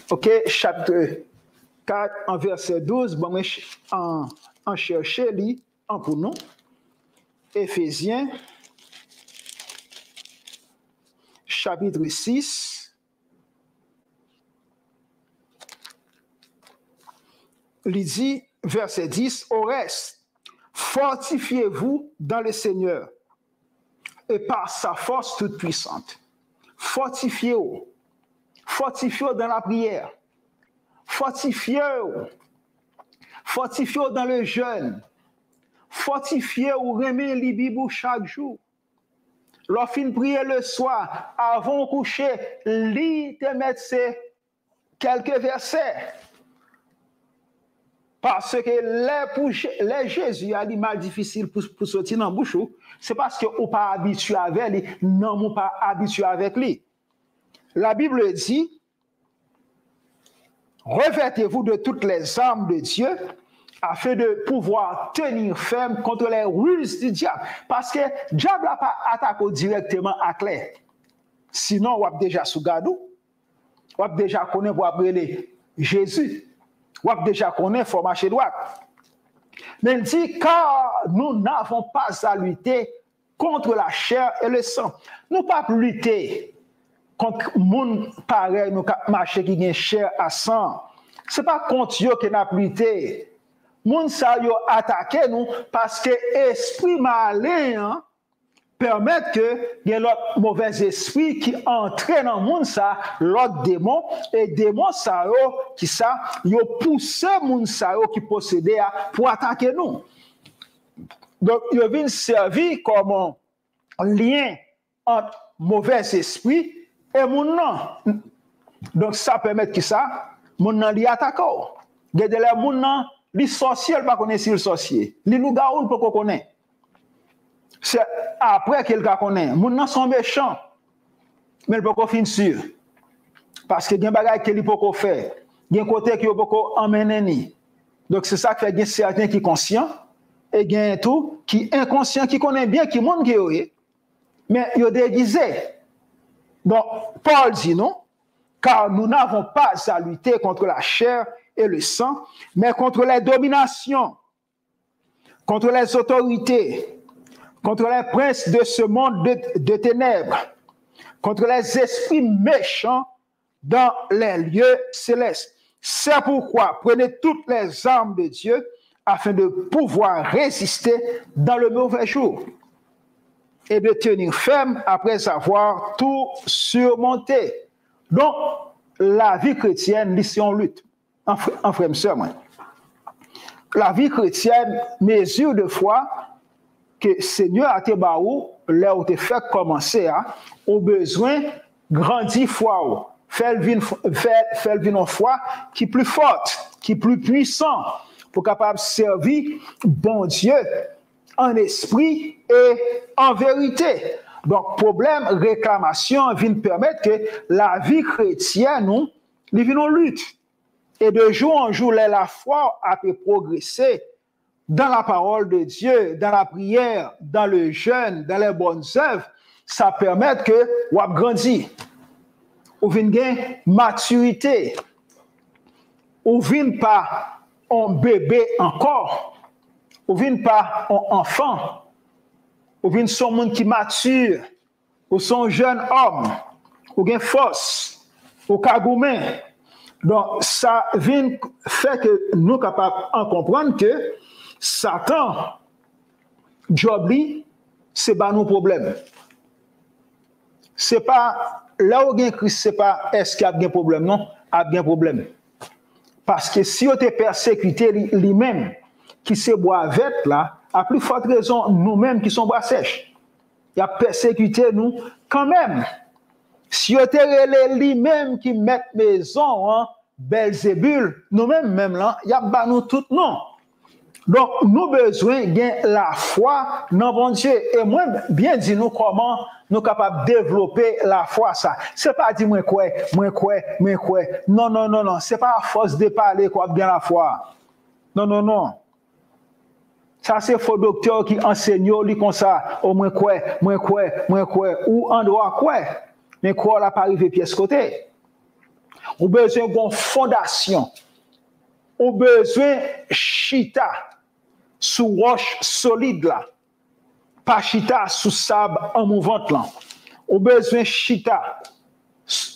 ok, chapitre 4, en verset 12, bon, en chercher, en pour nous. Éphésiens, chapitre 6, il dit, verset 10, au reste, fortifiez-vous dans le Seigneur et par sa force toute puissante. Fortifiez-vous. Fortifiez-vous dans la prière. Fortifiez-vous. Fortifiez-vous dans le jeûne. Fortifiez-vous, remettez les Bibles chaque jour. Lorsqu'on prie le soir, avant de coucher, lis te mettre quelques versets. Parce que les Jésus a dit mal difficile pour sortir dans la bouche, c'est parce qu'on n'est pas habitué avec lui. Non, on n'est pas habitué avec lui. la Bible dit, revêtez-vous de toutes les armes de Dieu afin de pouvoir tenir ferme contre les ruses du diable. Parce que le diable n'a pas attaqué directement à clair. Sinon, on a déjà sous gadou, on a déjà connaît pour appeler Jésus, on a déjà connaît pour marcher droite. Mais il dit, car nous n'avons pas à lutter contre la chair et le sang. Nous pas lutter contre monde pareil, nous marcher qui gagne chair à sang. C'est pas contre eux que nous avons lutté. Moun sa yo attaqué nous parce que esprit malin permet que y ait l'autre mauvais esprit qui entraîne dans moun sa l'autre démon et démon sa yo qui ça yo poussé moun sa yo qui possédait pour attaquer nous. Donc yo vient servir comme un lien entre mauvais esprit et moun nan. Donc ça permet que ça moun nan li attaquer. Gade les moun nan les sorciers ne connaissent pas le sorcier. Les loups-garous ne peuvent pas connaître. C'est après qu'ils connaissent. Les gens sont méchants. Mais ils ne peuvent pas finir sûr. Parce que il y a des choses qu'ils ne peuvent pas faire. Il y a des côtés qu'ils ne peuvent pas emmener. Donc c'est ça qui fait qu'il y a certains qui sont conscients et il y a tout qui sont inconscients, qui connaissent bien qui monde qui est. Mais ils sont déguisés. Donc Paul dit non, car nous n'avons pas à lutter contre la chair et le sang, mais contre les dominations, contre les autorités, contre les princes de ce monde de ténèbres, contre les esprits méchants dans les lieux célestes. C'est pourquoi prenez toutes les armes de Dieu afin de pouvoir résister dans le mauvais jour et de tenir ferme après avoir tout surmonté. Donc, la vie chrétienne, ici on lutte. En frère, sœur, la vie chrétienne mesure de foi que Seigneur a te baou, là où te fait commencer, au besoin grandir foi, faire une foi qui est plus forte, qui est plus puissante, pour capable servir bon Dieu en esprit et en vérité. Donc, problème, réclamation, vient permettre que la vie chrétienne, nous, vient en lutte. Et de jour en jour, la foi a pu progresser dans la parole de Dieu, dans la prière, dans le jeûne, dans les bonnes œuvres. Ça permet que vous grandissez. Vous venez maturité. Vous venez pas un bébé encore. Vous venez pas un enfant. Vous venez son monde qui mature. Vous sont jeune homme. Vous avez force. Vous avez donc, ça vient faire que nous sommes capables de comprendre que Satan, job c'est pas nos problèmes. C'est pas là où il y a Christ, c'est pas est-ce qu'il y a un problème, non, il y a un problème. Parce que si on te persécuté lui-même, qui se boit avec là, à plus forte raison, nous-mêmes qui sommes bois sèches, il a persécuté nous quand même. Si on te lui-même qui met maison, Belzébul, nous-mêmes, même là, il y a nous tout non. Donc, nous besoin de la foi dans bon Dieu. Et moi, bien dit nous comment nous sommes capables de développer la foi, ça. C'est pas dire moi quoi. Non, non, non, non. C'est pas à force de parler qu'on a bien la foi. Non, non, non. Ça, c'est faux docteur qui enseigne, lui comme ça. Oh, moi quoi. Ou en droit quoi. Mais quoi, là, pas arrivé pièce côté. On a besoin d'une fondation. On a besoin chita sous roche solide là. Pas chita sous sable en mouvement là. On a besoin chita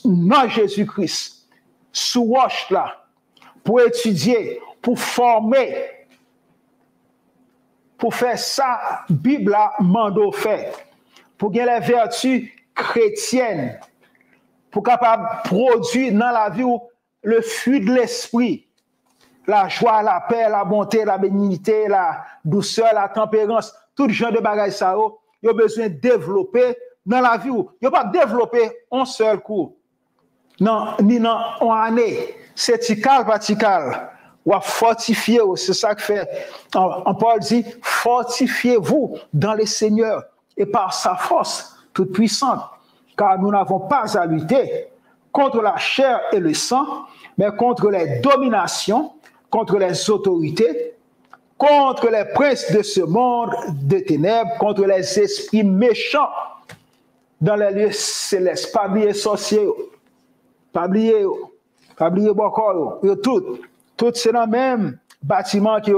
dans Jésus-Christ sous roche là pour étudier, pour former, pour faire ça, Bible là mando fait, pour gagner les vertus chrétiennes, pour capable produire dans la vie le fruit de l'esprit, la joie, la paix, la bonté, la bénignité, la douceur, la tempérance, tout genre de bagages ça, il y a besoin de développer dans la vie. Il n'y a pas développer en seul coup. Non, ni non, en année. C'est tical, pas tical. Ou à fortifier, c'est ça que fait. En Paul dit, fortifiez-vous dans le Seigneur et par sa force toute puissante. Car nous n'avons pas à lutter contre la chair et le sang, mais contre les dominations, contre les autorités, contre les princes de ce monde de ténèbres, contre les esprits méchants dans les lieux célestes. Pas oublier sorciers, pas oublier beaucoup, tout c'est dans le même bâtiment qui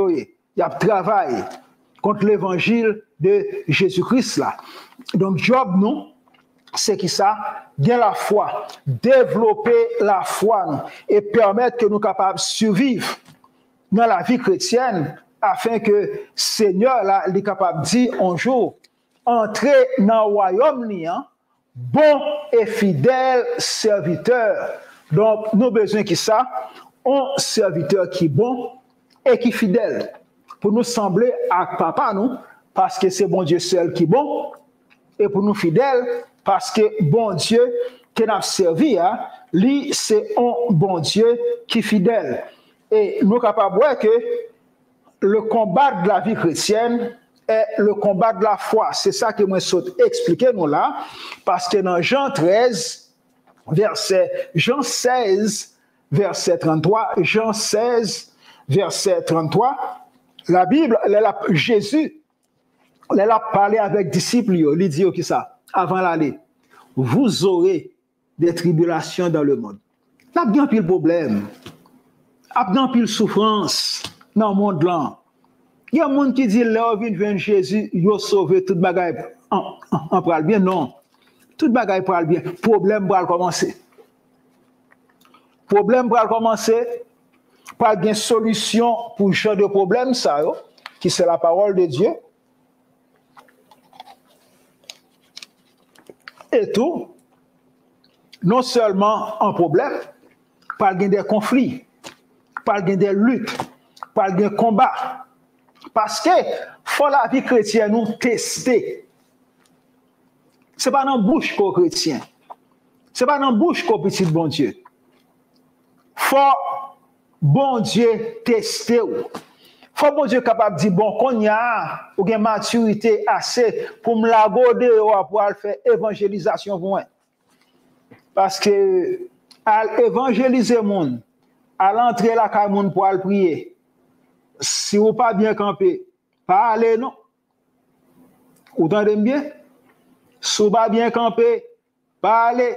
y a travaillé contre l'évangile de Jésus-Christ là. Donc Job non, c'est qui ça? Bien la foi, développer la foi non, et permettre que nous capables de survivre dans la vie chrétienne afin que Seigneur là, il est capable de dire un jour entrer dans le royaume bon et fidèle serviteur. Donc nous avons besoin de ça, un serviteur qui est bon et qui est fidèle pour nous sembler à papa nous parce que c'est bon Dieu seul qui est bon et pour nous fidèles parce que bon Dieu qui nous a servi, lui c'est un bon Dieu qui est fidèle. Et nous sommes capables de voir que le combat de la vie chrétienne est le combat de la foi. C'est ça que moi saute expliquer nous là, parce que dans Jean 16, verset 33, Jean 16, verset 33, la Bible, Jésus, il a parlé avec disciples, il dit qui ça, avant l'aller, vous aurez des tribulations dans le monde. Il y a bien pile problème, il y a bien pile souffrance dans le monde là. Il y a des gens qui disent, là, vient Jésus, il a sauvé toute bagaille. On parle bien, non. Toute bagaille parle bien. Problème va commencer. Problème va commencer. Pas de solution pour ce genre de problème, ça, qui c'est la parole de Dieu. Et tout, non seulement un problème, pas des conflits, pas des luttes, pas des combats. Parce que faut la vie chrétienne nous tester. Ce n'est pas dans la bouche qu'au chrétien. Ce n'est pas dans la bouche qu'au petit bon Dieu. Faut bon Dieu tester. Faut bon Dieu capable de dire, bon, qu'on y a une maturité assez pour me la goder pour faire évangélisation pour moi. Parce que à évangéliser le monde, à l'entrée la caille monde pour aller prier. Si vous pas bien campé, pas aller non. Vous entendez bien? Si vous pas bien campé, pas aller.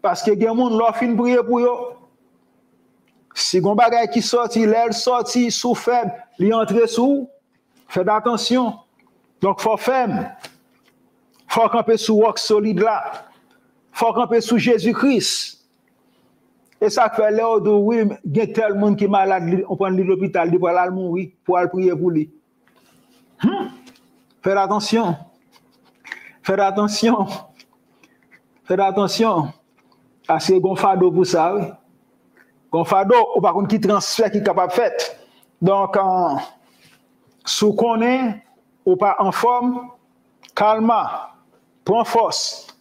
Parce que les gens leur fin prier pour eux. Si vous avez des qui sorti, l'air sorti, sous faible, li entre sous, faites attention. Donc faut faire. Faut camper sous roc solide là. Faut camper sous Jésus-Christ. Et ça fait là où oui, il y a tel monde qui est malade, on prend l'hôpital, il va mourir pour aller prier pour lui. Faites attention. Faites attention. Faites attention. Parce que gonfado pour ça, oui. Gonfado, ou par contre, qui transfert, qui est capable de faire. Donc, si vous connaissez, ou pas en forme, calma, prends force,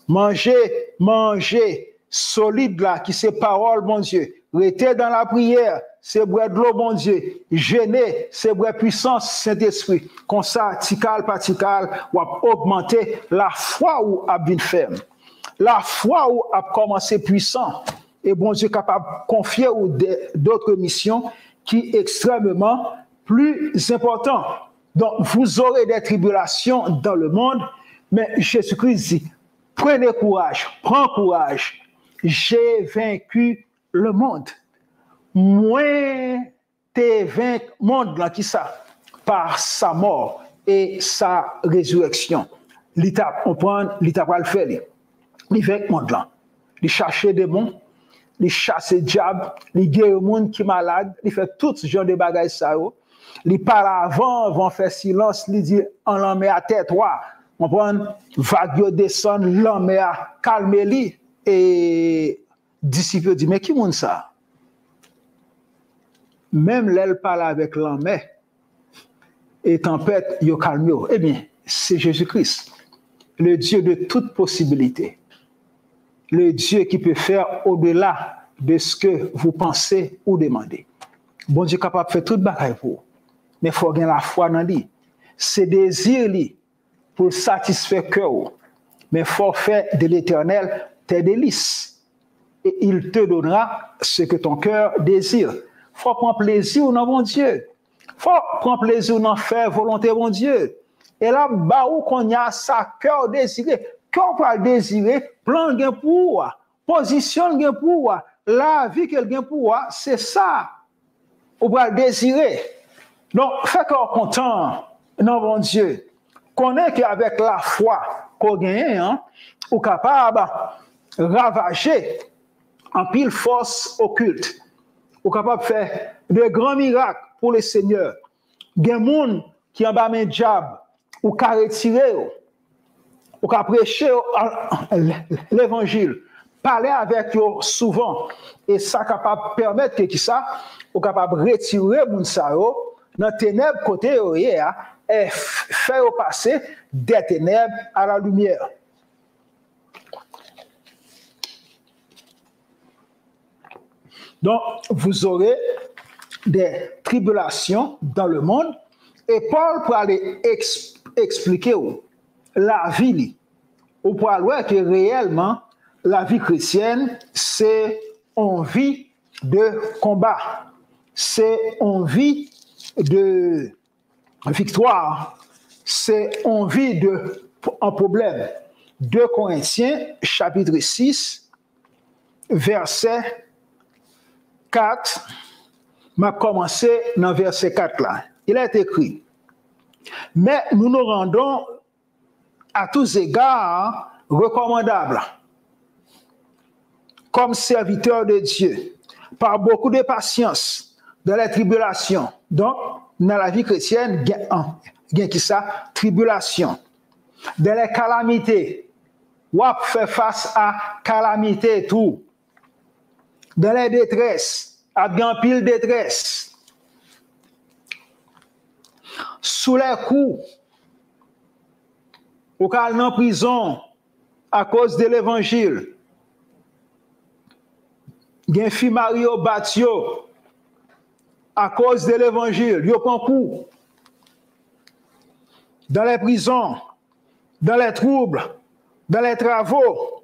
mangez. Solide là, qui c'est parole, bon Dieu. Restez dans la prière, c'est boire de l'eau, bon Dieu. Jeûner, c'est boire puissance, Saint-Esprit. Comme ça, tical par tical, ou augmenter la foi ou a bien ferme. La foi ou a commencé puissant. Et bon Dieu capable de confier ou d'autres missions qui sont extrêmement plus importantes. Donc, vous aurez des tribulations dans le monde, mais Jésus-Christ dit, prenez courage, prends courage. J'ai vaincu le monde. Moi, t'es vaincu le monde là qui ça par sa mort et sa résurrection. L'étape, on prend l'étape à le faire. Il vaincu le monde là. Il cherche des démons, il chasse le diable, il guérit le monde qui est malade, il fait tout ce genre de bagages ça. Il parle avant faire silence, il dit on l'en met à tête, on prend vague descend, l'en met à calmer. Et disciples disent, mais qui monde ça? Même l'elle parle avec l'armée et tempête, il calme. Eh bien, c'est Jésus-Christ, le Dieu de toute possibilité, le Dieu qui peut faire au-delà de ce que vous pensez ou demandez. Bon Dieu est capable de faire toute bagaille pour vous, mais il faut gagner la foi dans lui. C'est désir lui pour satisfaire le cœur, mais il faut faire de l'Éternel tes délices et il te donnera ce que ton cœur désire. Il faut prendre plaisir dans mon Dieu. Il faut prendre plaisir dans faire volonté mon Dieu. Et là, où qu'on y a sa cœur désiré, cœur peut désirer, plan gain pour, position gain pour, la vie qu'elle gain pour, c'est ça. On va désirer. Donc, faites qu'on content, non mon Dieu. Connaît qu'avec la foi qu'on gagne, hein, on est capable de ravager en pile force occulte. On est capable de faire de grands miracles pour le Seigneur. Il y a des gens qui ont un diable, ou qui retirer, ou qui prêcher l'évangile, parler avec eux souvent, et ça capable de permettre que ça, ou capable de retirer les gens dans les ténèbres côté et faire passer des ténèbres à la lumière. Donc, vous aurez des tribulations dans le monde, et Paul pour aller expliquer la vie, ou pour aller que réellement la vie chrétienne, c'est une vie de combat, c'est une vie de victoire, c'est une vie de un problème. 2 Corinthiens, chapitre 6, verset 4, m'a commencé dans verset 4 là. Il est écrit: mais nous nous rendons à tous égards recommandables comme serviteurs de Dieu, par beaucoup de patience dans les tribulations. Donc, dans la vie chrétienne, il y a qui ça? Tribulation. Dans les calamités, on fait face à calamité tout. Dans les détresses, à bien pile détresse. Sous les coups, au cas en prison à cause de l'évangile. Gen fi Mario Batio à cause de l'évangile, yo prend coup. Dans les prisons, dans les troubles, dans les travaux,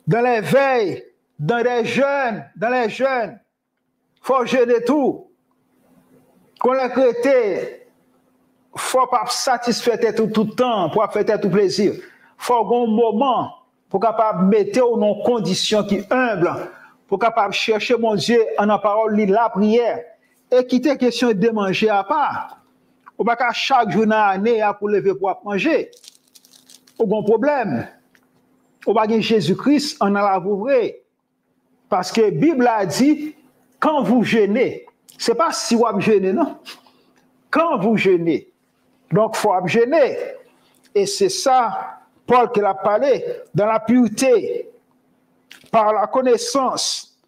dans les veilles, dans les jeunes, faut jeûner tout. Qu'on les chrétiens, faut pas satisfaire tout le temps, pour faire tout plaisir. Faut un moment pour capable mettre dans conditions qui humbles, pour capable chercher mon Dieu en la parole, la prière, et quitter question de manger à part. Ou pas chaque jour dans l'année pour lever pour manger. Aucun problème. Ou pas Jésus-Christ en a la vrai. Parce que la Bible a dit, quand vous jeûnez, ce n'est pas si vous jeûnez, non. Quand vous jeûnez. Donc, il faut jeûner. Et c'est ça, Paul qui a parlé, dans la pureté, par la connaissance,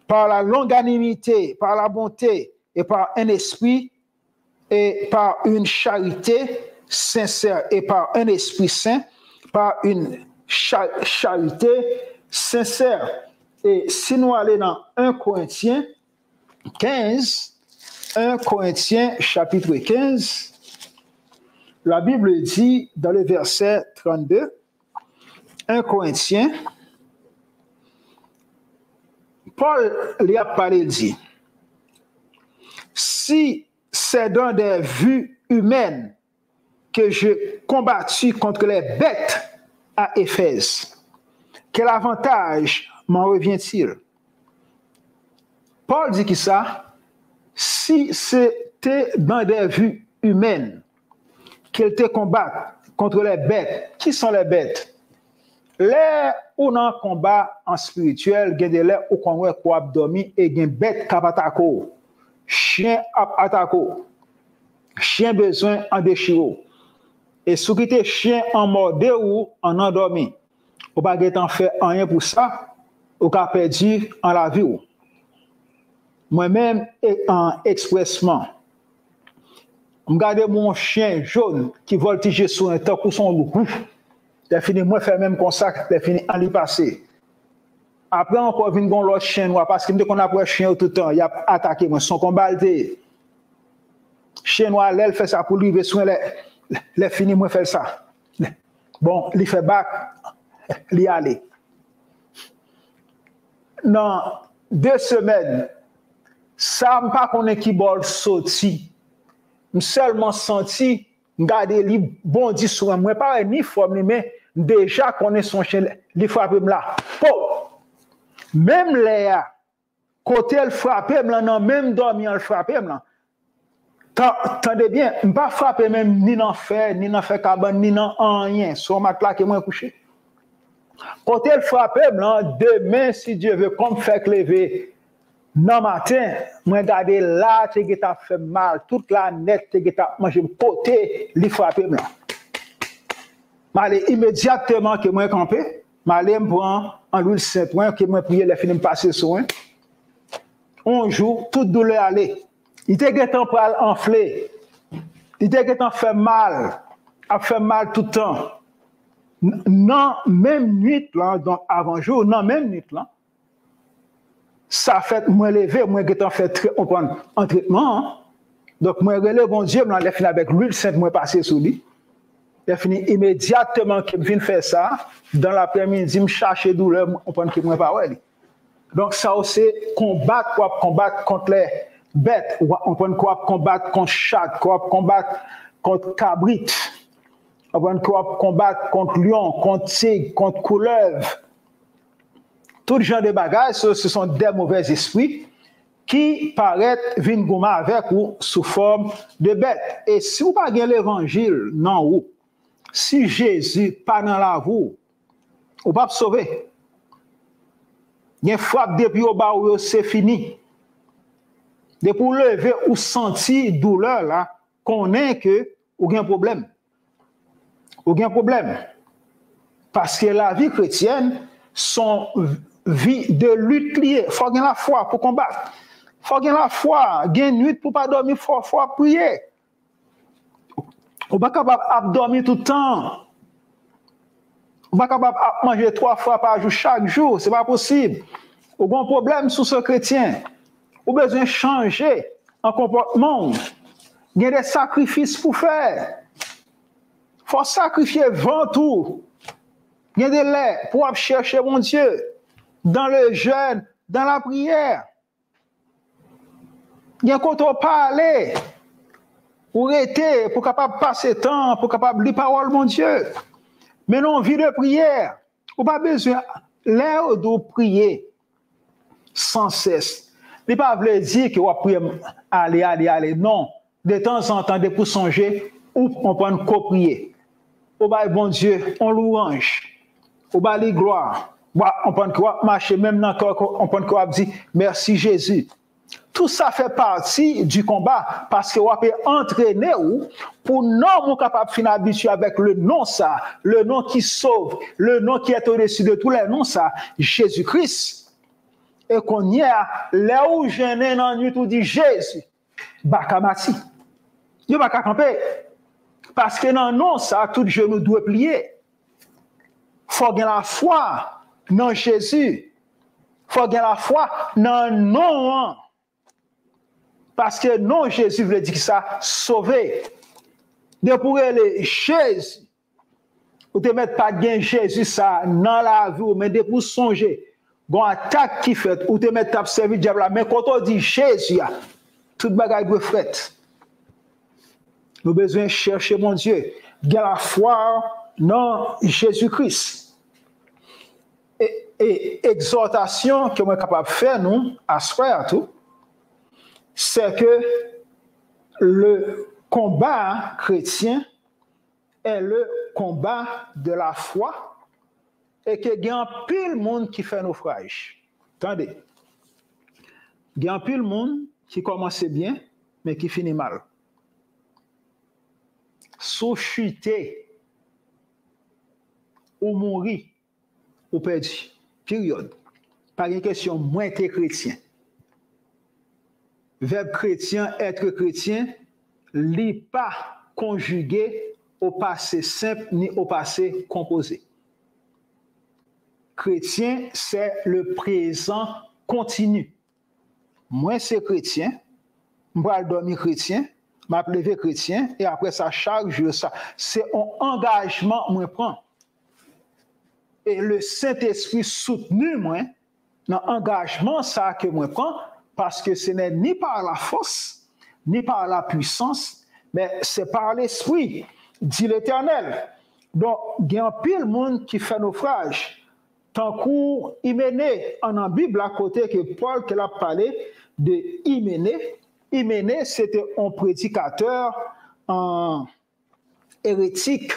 par la longanimité, par la bonté, et par un esprit, et par une charité sincère, et par un esprit saint, par une charité sincère. Et si nous allons dans 1 Corinthiens 15, 1 Corinthiens chapitre 15, la Bible dit dans le verset 32, 1 Corinthiens, Paul lui a parlé, dit, si c'est dans des vues humaines que je combattus contre les bêtes à Éphèse, quel avantage m'en revient-il? Paul dit que ça, si c'était dans des vues humaines qu'il te combat contre les bêtes, qui sont les bêtes? Les ou dans combat en spirituel, il y a des lèvres où on voit quoi dormir et il y a des bêtes qui attaquent. Chien attaquent. Chien besoin en déchiré. Et ce qui était chien en mordé ou en endormi, ou pas en fait rien pour ça, ou qu'a perdu en la vie. Moi-même, expressement, je regarde mon chien jaune qui voltige sur un temps pour son loup. J'ai fini, moi, faire même comme ça, j'ai fini en lui passer. Après, encore, vient l'autre chien noir, parce que dès qu'on a pris un chien tout le temps, il a attaqué, moi, son combat, chien noir, elle fait ça pour lui, il fini, moi, faire ça. Bon, il fait bac, il y aller. dans 2 semaines, ça ne pas qu'on est qui bol sorti. Je seulement senti, garder li bondi sur moi, pas ni forme, mais déjà qu'on est son chien, li frappe là. Même les côté elle frappe là, non, même dormir elle frappe là. Tendez bien, je ne pas frapper même ni dans fer, ni dans fer cabane, ni dans rien, sur ma là que moi couché. Côté elle frappe là, demain si Dieu veut comme faire lever non matin, moi regarder là, tu as fait mal, toute la net, tu as mangé côté, li frappe là. M'aller immédiatement que moi camper, m'aller me prendre en l'huile sainte, que moi prier les finir passer soin. Un jour, toute douleur aller. Il était guettant pour enfler. Il était guettant fait mal tout le temps. Non, même nuit là, donc avant jour, non, même nuit là. Ça fait moi lever, moi guettant fait en traitement. Hein? Donc moi relève bon Dieu, moi les fin avec l'huile sainte moi passer sur lui. Il fini immédiatement que je viens faire ça dans l'après-midi, me chercher douleur, on prend que moi pas ouais. Donc ça aussi combattre contre les bêtes, on prend quoi combattre contre chat, quoi combattre contre cabrit. On prend quoi combattre contre lion, contre tigre, contre couleuvre. Tout genre de bagages, ce sont des mauvais esprits qui paraissent venir gommer avec ou sous forme de bêtes. Et si vous pas avez l'évangile, non ou si Jésus pas dans la vous, vous pas sauver. Il y a une frappe depuis au bas où c'est fini. Depuis vous lever ou sentir douleur là, qu'on est que vous avez un problème. Vous avez un problème. Parce que la vie chrétienne, son vie de lutte liée. Il faut gagner la foi pour combattre. Il faut gagner la foi, gagner nuit pour pas dormir, il faut prier. On n'est pas capable de dormir tout le temps. On n'est pas capable de manger 3 fois par jour, chaque jour. Ce n'est pas possible. On a un problème sur ce chrétien. On a besoin de changer en comportement. Il y a des sacrifices pour faire. Il faut sacrifier avant tout. Il y a des laits pour chercher mon Dieu dans le jeûne, dans la prière. Il y a quand on parler. Pour être, pour capable passer temps, pour capable lire parole, mon Dieu. Mais non, vie de prière. On n'a pas besoin l'air de prier sans cesse. Il ne pas dire que on va prier, aller. Non. De temps en temps, pour songer, ou on peut co-prier. On va bon Dieu, on louange. On va aller gloire. On peut marcher même dans le corps, on peut dire merci Jésus. Tout ça fait partie du combat parce que on peut entraîner pour nous capable de finir habitué avec le nom ça, le nom qui sauve, le nom qui est au-dessus de tous les noms ça, Jésus-Christ. Et qu'on y a là où je dans nuit tout dit Jésus, bakamati. Yo baka camper parce que dans non ça tout genou doit plier. Faut gagner la foi dans Jésus. Faut gagner la foi dans non. Parce que non, Jésus veut dire ça, sauver. De pour aller Jésus, ou te mettre pas gain Jésus ça dans la vie, mais de pour songer, bon attaque qui fait, ou te mettre à servir diable là, mais quand on dit Jésus, toute bagaille doit faite. Nous avons besoin de chercher mon Dieu, de la foi dans Jésus-Christ. Et exhortation que nous sommes capables de faire, nous, à soi, tout, c'est que le combat chrétien est le combat de la foi et que il y a pile de monde qui fait naufrage. Attendez. Il y a pile de monde qui commence bien, mais qui finit mal. Sous chuter, ou mourir, ou perdu. Période. Pas une question, moi, t'es chrétien. Verbe chrétien, être chrétien, n'est pas conjugué au passé simple ni au passé composé. Chrétien, c'est le présent continu. Moi, c'est chrétien, je vais dormir chrétien, je vais lever chrétien, et après ça, chaque jour, ça, c'est un engagement que je prends. Et le Saint-Esprit soutenu, moi, dans l'engagement ça que moi prends, parce que ce n'est ni par la force, ni par la puissance, mais c'est par l'esprit, dit l'Éternel. Donc, il y a un pile monde qui fait naufrage. Tant qu'on Hyménée, en Bible, à côté que Paul qui a parlé de Hyménée. Hyménée, c'était un prédicateur hérétique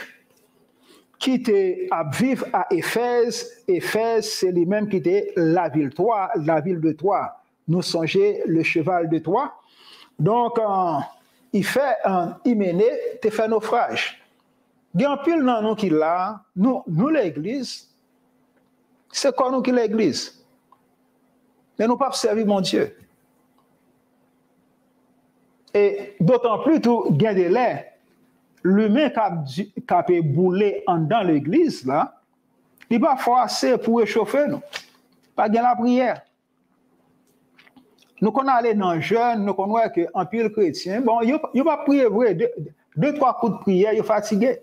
qui était à vivre à Éphèse. Éphèse, c'est lui-même qui était la ville de Troie. Nous songez le cheval de Troie. Donc, il fait un Hyménée, te fait naufrage. Il y a un pile dans nous qui l'a, nous l'église, c'est quoi nous qui l'église? Mais nous pas servir mon Dieu. Et d'autant plus, tout gain de l'air, l'humain qui a boulé dans l'église, là, il va faire assez pour réchauffer nous. Pas gain la prière. Nous qu'on allé dans le jeûne, nous qu'on voit qu'un pile chrétien, bon, il va prier vrai, deux, trois coups de prière, il est fatigué.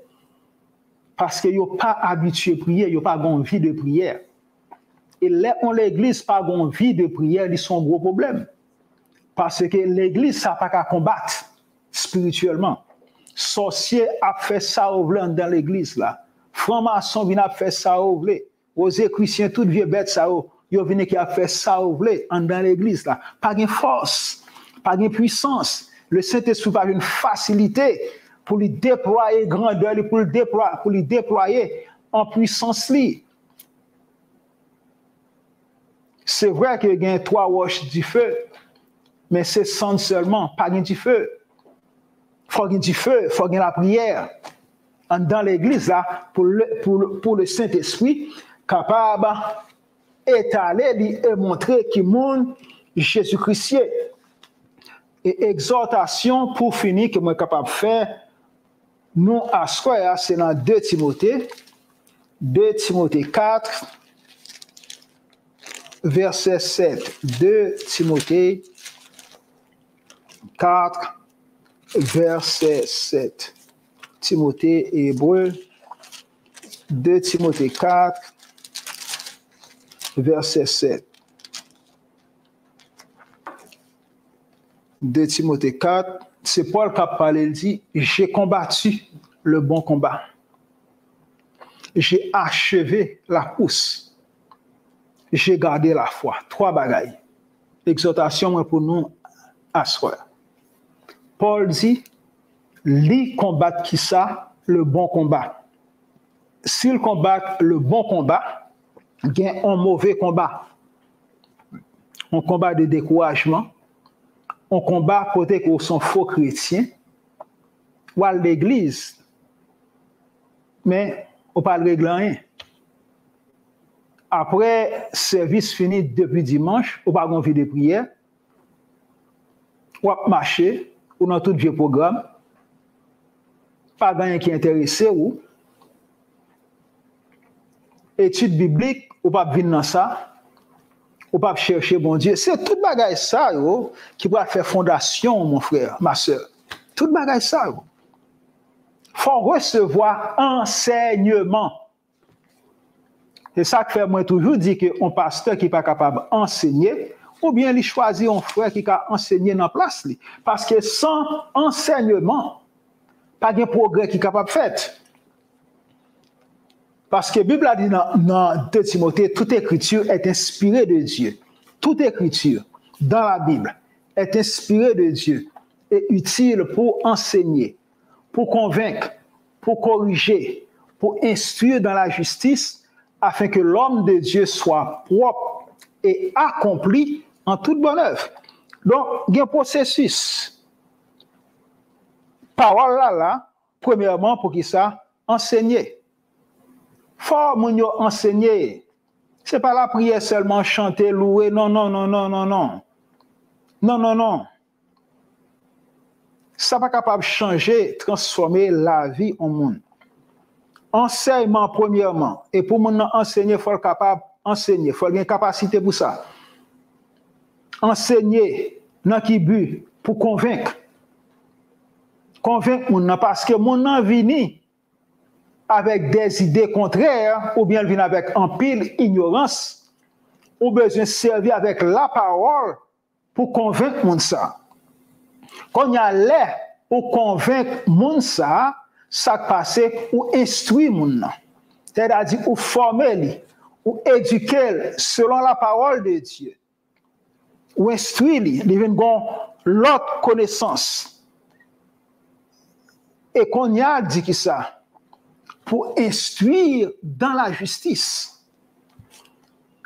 Parce qu'il n'est pas habitué à prier, il n'a pas une vie de prière. Et là, l'église n'a pas une vie de prière, ils sont un gros problème. Parce que l'église, ça n'a pas qu'à combattre spirituellement. Sorcier a fait ça au blanc dans l'église, là. Franc-maçon vient a fait ça au blanc. Aux chrétiens, toutes vieux bêtes, ça au yo vient qui a fait ça au blanc dans l'église, là. Pas de force, pas de puissance. Le Saint-Esprit n'a pas une facilité pour lui déployer grandeur, pour lui déployer en puissance. C'est vrai qu'il y a trois roches du feu, mais c'est sans seulement, pas du feu. Il faut du feu, il faut la prière. Dans l'église, là, pour le Saint-Esprit, capable d'étaler et montrer qu'il monde Jésus-Christ. Et exhortation pour finir, que moi capable de faire, nous, à soi, c'est dans 2 Timothée 4, verset 7. 2 Timothée 4, verset 7. Timothée et Hébreu. 2 Timothée 4, verset 7. 2 Timothée 4, c'est Paul qui a parlé, il dit, j'ai combattu le bon combat. J'ai achevé la course. J'ai gardé la foi. 3 bagailles. Exhortation pour nous à soi. Paul dit, lui combattre qui ça, le bon combat. S'il combat le bon combat, il y a un mauvais combat. Un combat de découragement. On combat côté qu'on sont faux chrétiens ou à l'église, mais on ne règle rien. Après service fini depuis dimanche, on pas envie de prière, ou à marcher, ou dans tout vieux programme, pas rien qui intéressé ou étude biblique, ou pas venir dans ça. Ou pas chercher bon Dieu. C'est tout bagage ça qui va faire fondation, mon frère, ma soeur. Tout bagage ça. Faut recevoir enseignement. C'est ça que fait moi toujours dire que un pasteur qui n'est pas capable d'enseigner, ou bien il choisit un frère qui a enseigné dans la place. Parce que sans enseignement, pas de progrès qui est capable de faire. Parce que la Bible a dit dans 2 Timothée, toute écriture est inspirée de Dieu. Toute écriture dans la Bible est inspirée de Dieu et utile pour enseigner, pour convaincre, pour corriger, pour instruire dans la justice, afin que l'homme de Dieu soit propre et accompli en toute bonne œuvre. Donc, il y a un processus. Parole là, premièrement, pour qui ça? Enseigner. Faut moun yo enseigner. C'est pas la prière seulement chanter, louer. Non. Non. Ça pas capable de changer, transformer la vie en monde. Enseignement premièrement. Et pour moun enseigner, il faut capable enseigner. Il faut avoir une capacité pour ça. Enseigner dans qui but pour convaincre. Convaincre moun parce que moun nan vini avec des idées contraires, ou bien vient avec un pile ignorance, on besoin servir avec la parole pour convaincre moun ça. Quand y a l'air pour convaincre moun ça passe ou instruire moun. C'est-à-dire ou former li, ou éduquer selon la parole de Dieu. Ou instruire li, li vient gon l'autre connaissance. Et qu'on y a dit que ça pour instruire dans la justice.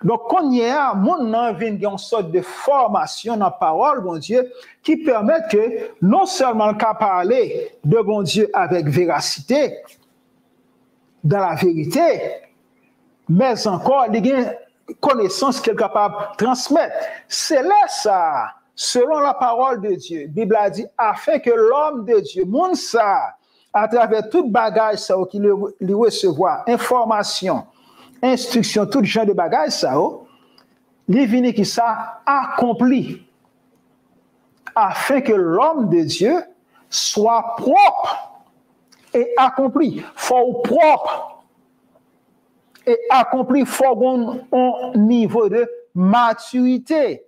Donc, quand il y a une sorte de formation dans la parole, bon Dieu, qui permet que non seulement qu'à parler de bon Dieu avec véracité, dans la vérité, mais encore, il y a une connaissance qu'il est capable de transmettre. C'est là ça, selon la parole de Dieu. La Bible a dit, afin que l'homme de Dieu, moun ça, à travers tout bagage ça, qu'il lui recevoir, information, instruction, tout genre de bagages, ça, il vient qui ça accompli, afin que l'homme de Dieu soit propre et accompli. Faut propre et accompli, faut un niveau de maturité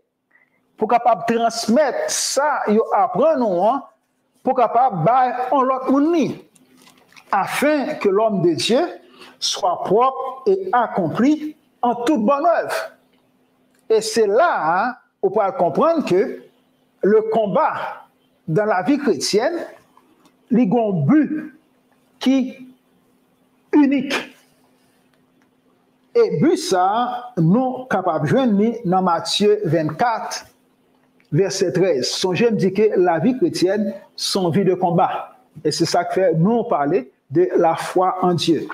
pour capable transmettre ça, yo apprendre, pour capable bailler en l'autre monde, afin que l'homme de Dieu soit propre et accompli en toute bonne œuvre. Et c'est là où on peut comprendre que le combat dans la vie chrétienne, il y a un but qui est unique. Et but ça, nous sommes capables de joindre dans Matthieu 24, verset 13. Songez me dit que la vie chrétienne, son vie de combat. Et c'est ça que fait nous parler de la foi en Dieu.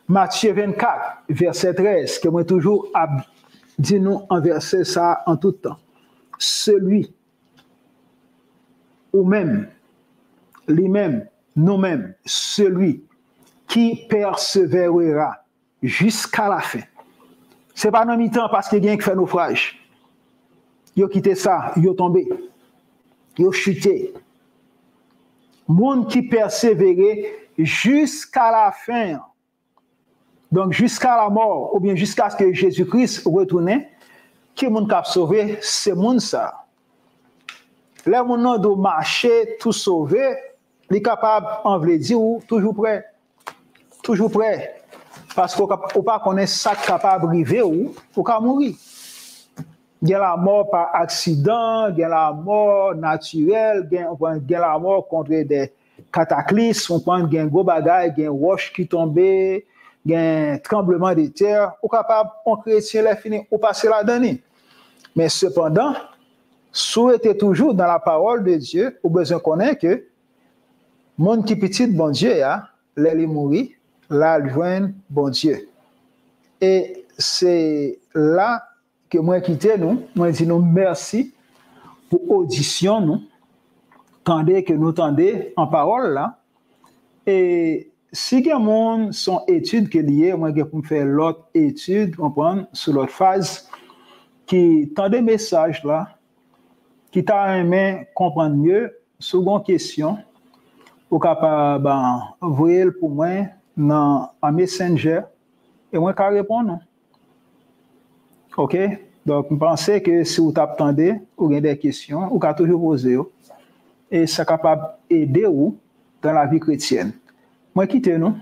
Matthieu 24, verset 13, que moi toujours dit nous en verset ça en tout temps. Celui ou même, lui-même, nous-mêmes, celui qui persévérera jusqu'à la fin. Ce n'est pas dans mi-temps parce qu'il y a quelqu'un qui fait naufrage. Il a quitté ça, il a tombé, il a chuté. Monde qui persévérait jusqu'à la fin. Donc, jusqu'à la mort, ou bien jusqu'à ce que Jésus-Christ retourne, qui est le monde qui a sauvé, c'est le monde ça. Les gens doivent marcher, tout sauver, les capables, on veut dire, toujours prêt. Toujours prêt. Parce qu'on ne pas connaître ça capable d'arriver ou qu'à mourir. Il y a la mort par accident, il y a la mort naturelle, il y a la mort contre des cataclysmes, il y a un gros bagage, il y a un roche qui tombe, il y a un tremblement de terre, ou capable, on chrétien l'a fini, ou passer la dernière. Mais cependant, souhaitez toujours dans la parole de Dieu, ou besoin connaître que monde qui petit bon Dieu, l'est mourir, là, il joint bon Dieu. Et c'est là que moi quitter nous, moi dis nous merci pour audition nous, tendez que nous tendez en parole là. Et si il y a monde son étude que lié, moi je pour faire l'autre étude, comprendre sur l'autre phase qui tendez message là, qui t'a aimé comprendre mieux, seconde question, ou capable envoyer pour moi dans un messenger et moi qu'à répondre. OK? Donc, je pense que si vous attendez, vous avez des questions, vous pouvez toujours poser. Et c'est capable d'aider vous dans la vie chrétienne. Moi, quittez nous.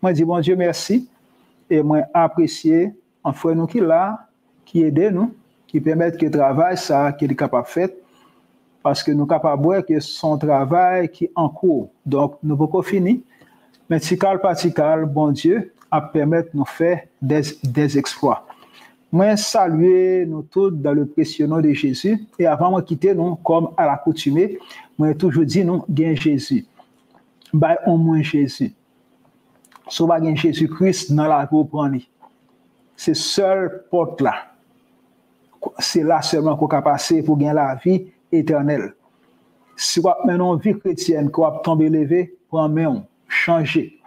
Moi, dis bon Dieu merci. Et moi, apprécier en frère nous qui là, qui aide nous, qui permet que le travail, ça, qu'il est capable de faire. Parce que nous sommes capables de voir que son travail qui est en cours. Donc, nous ne pouvons pas finir. Mais si partical, bon Dieu, a permettre de nous faire des exploits. Moi, saluer nous tous dans le précieux nom de Jésus. Et avant de quitter nous, comme à l'accoutumée, moi, toujours dit nous, gain Jésus. Bah, au moins Jésus. Si vous avez Jésus-Christ dans la vie, prendre. C'est seule porte là. C'est là seulement qu'on peut passer pour gagner la vie éternelle. Si vous avez une vie chrétienne, que vous avez tombé levé, prenez changer.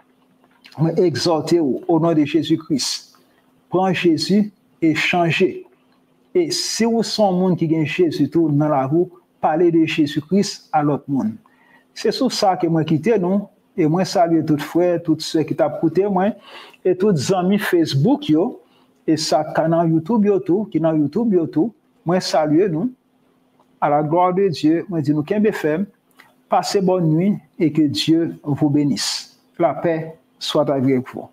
Exhortez au nom de Jésus-Christ. Prends Jésus et changez. Et si vous êtes un monde qui gagne Jésus tout dans la rue, parlez de Jésus-Christ à l'autre monde. C'est sur ça que moi quitte nous et moi salue tous frères, tous ceux qui t'ont écouté moi et tous amis Facebook yo et ça dans YouTube qui dans YouTube moi saluer nous à la gloire de Dieu, moi dis nous qu'un femme, passez bonne nuit et que Dieu vous bénisse. La paix soit avec vous.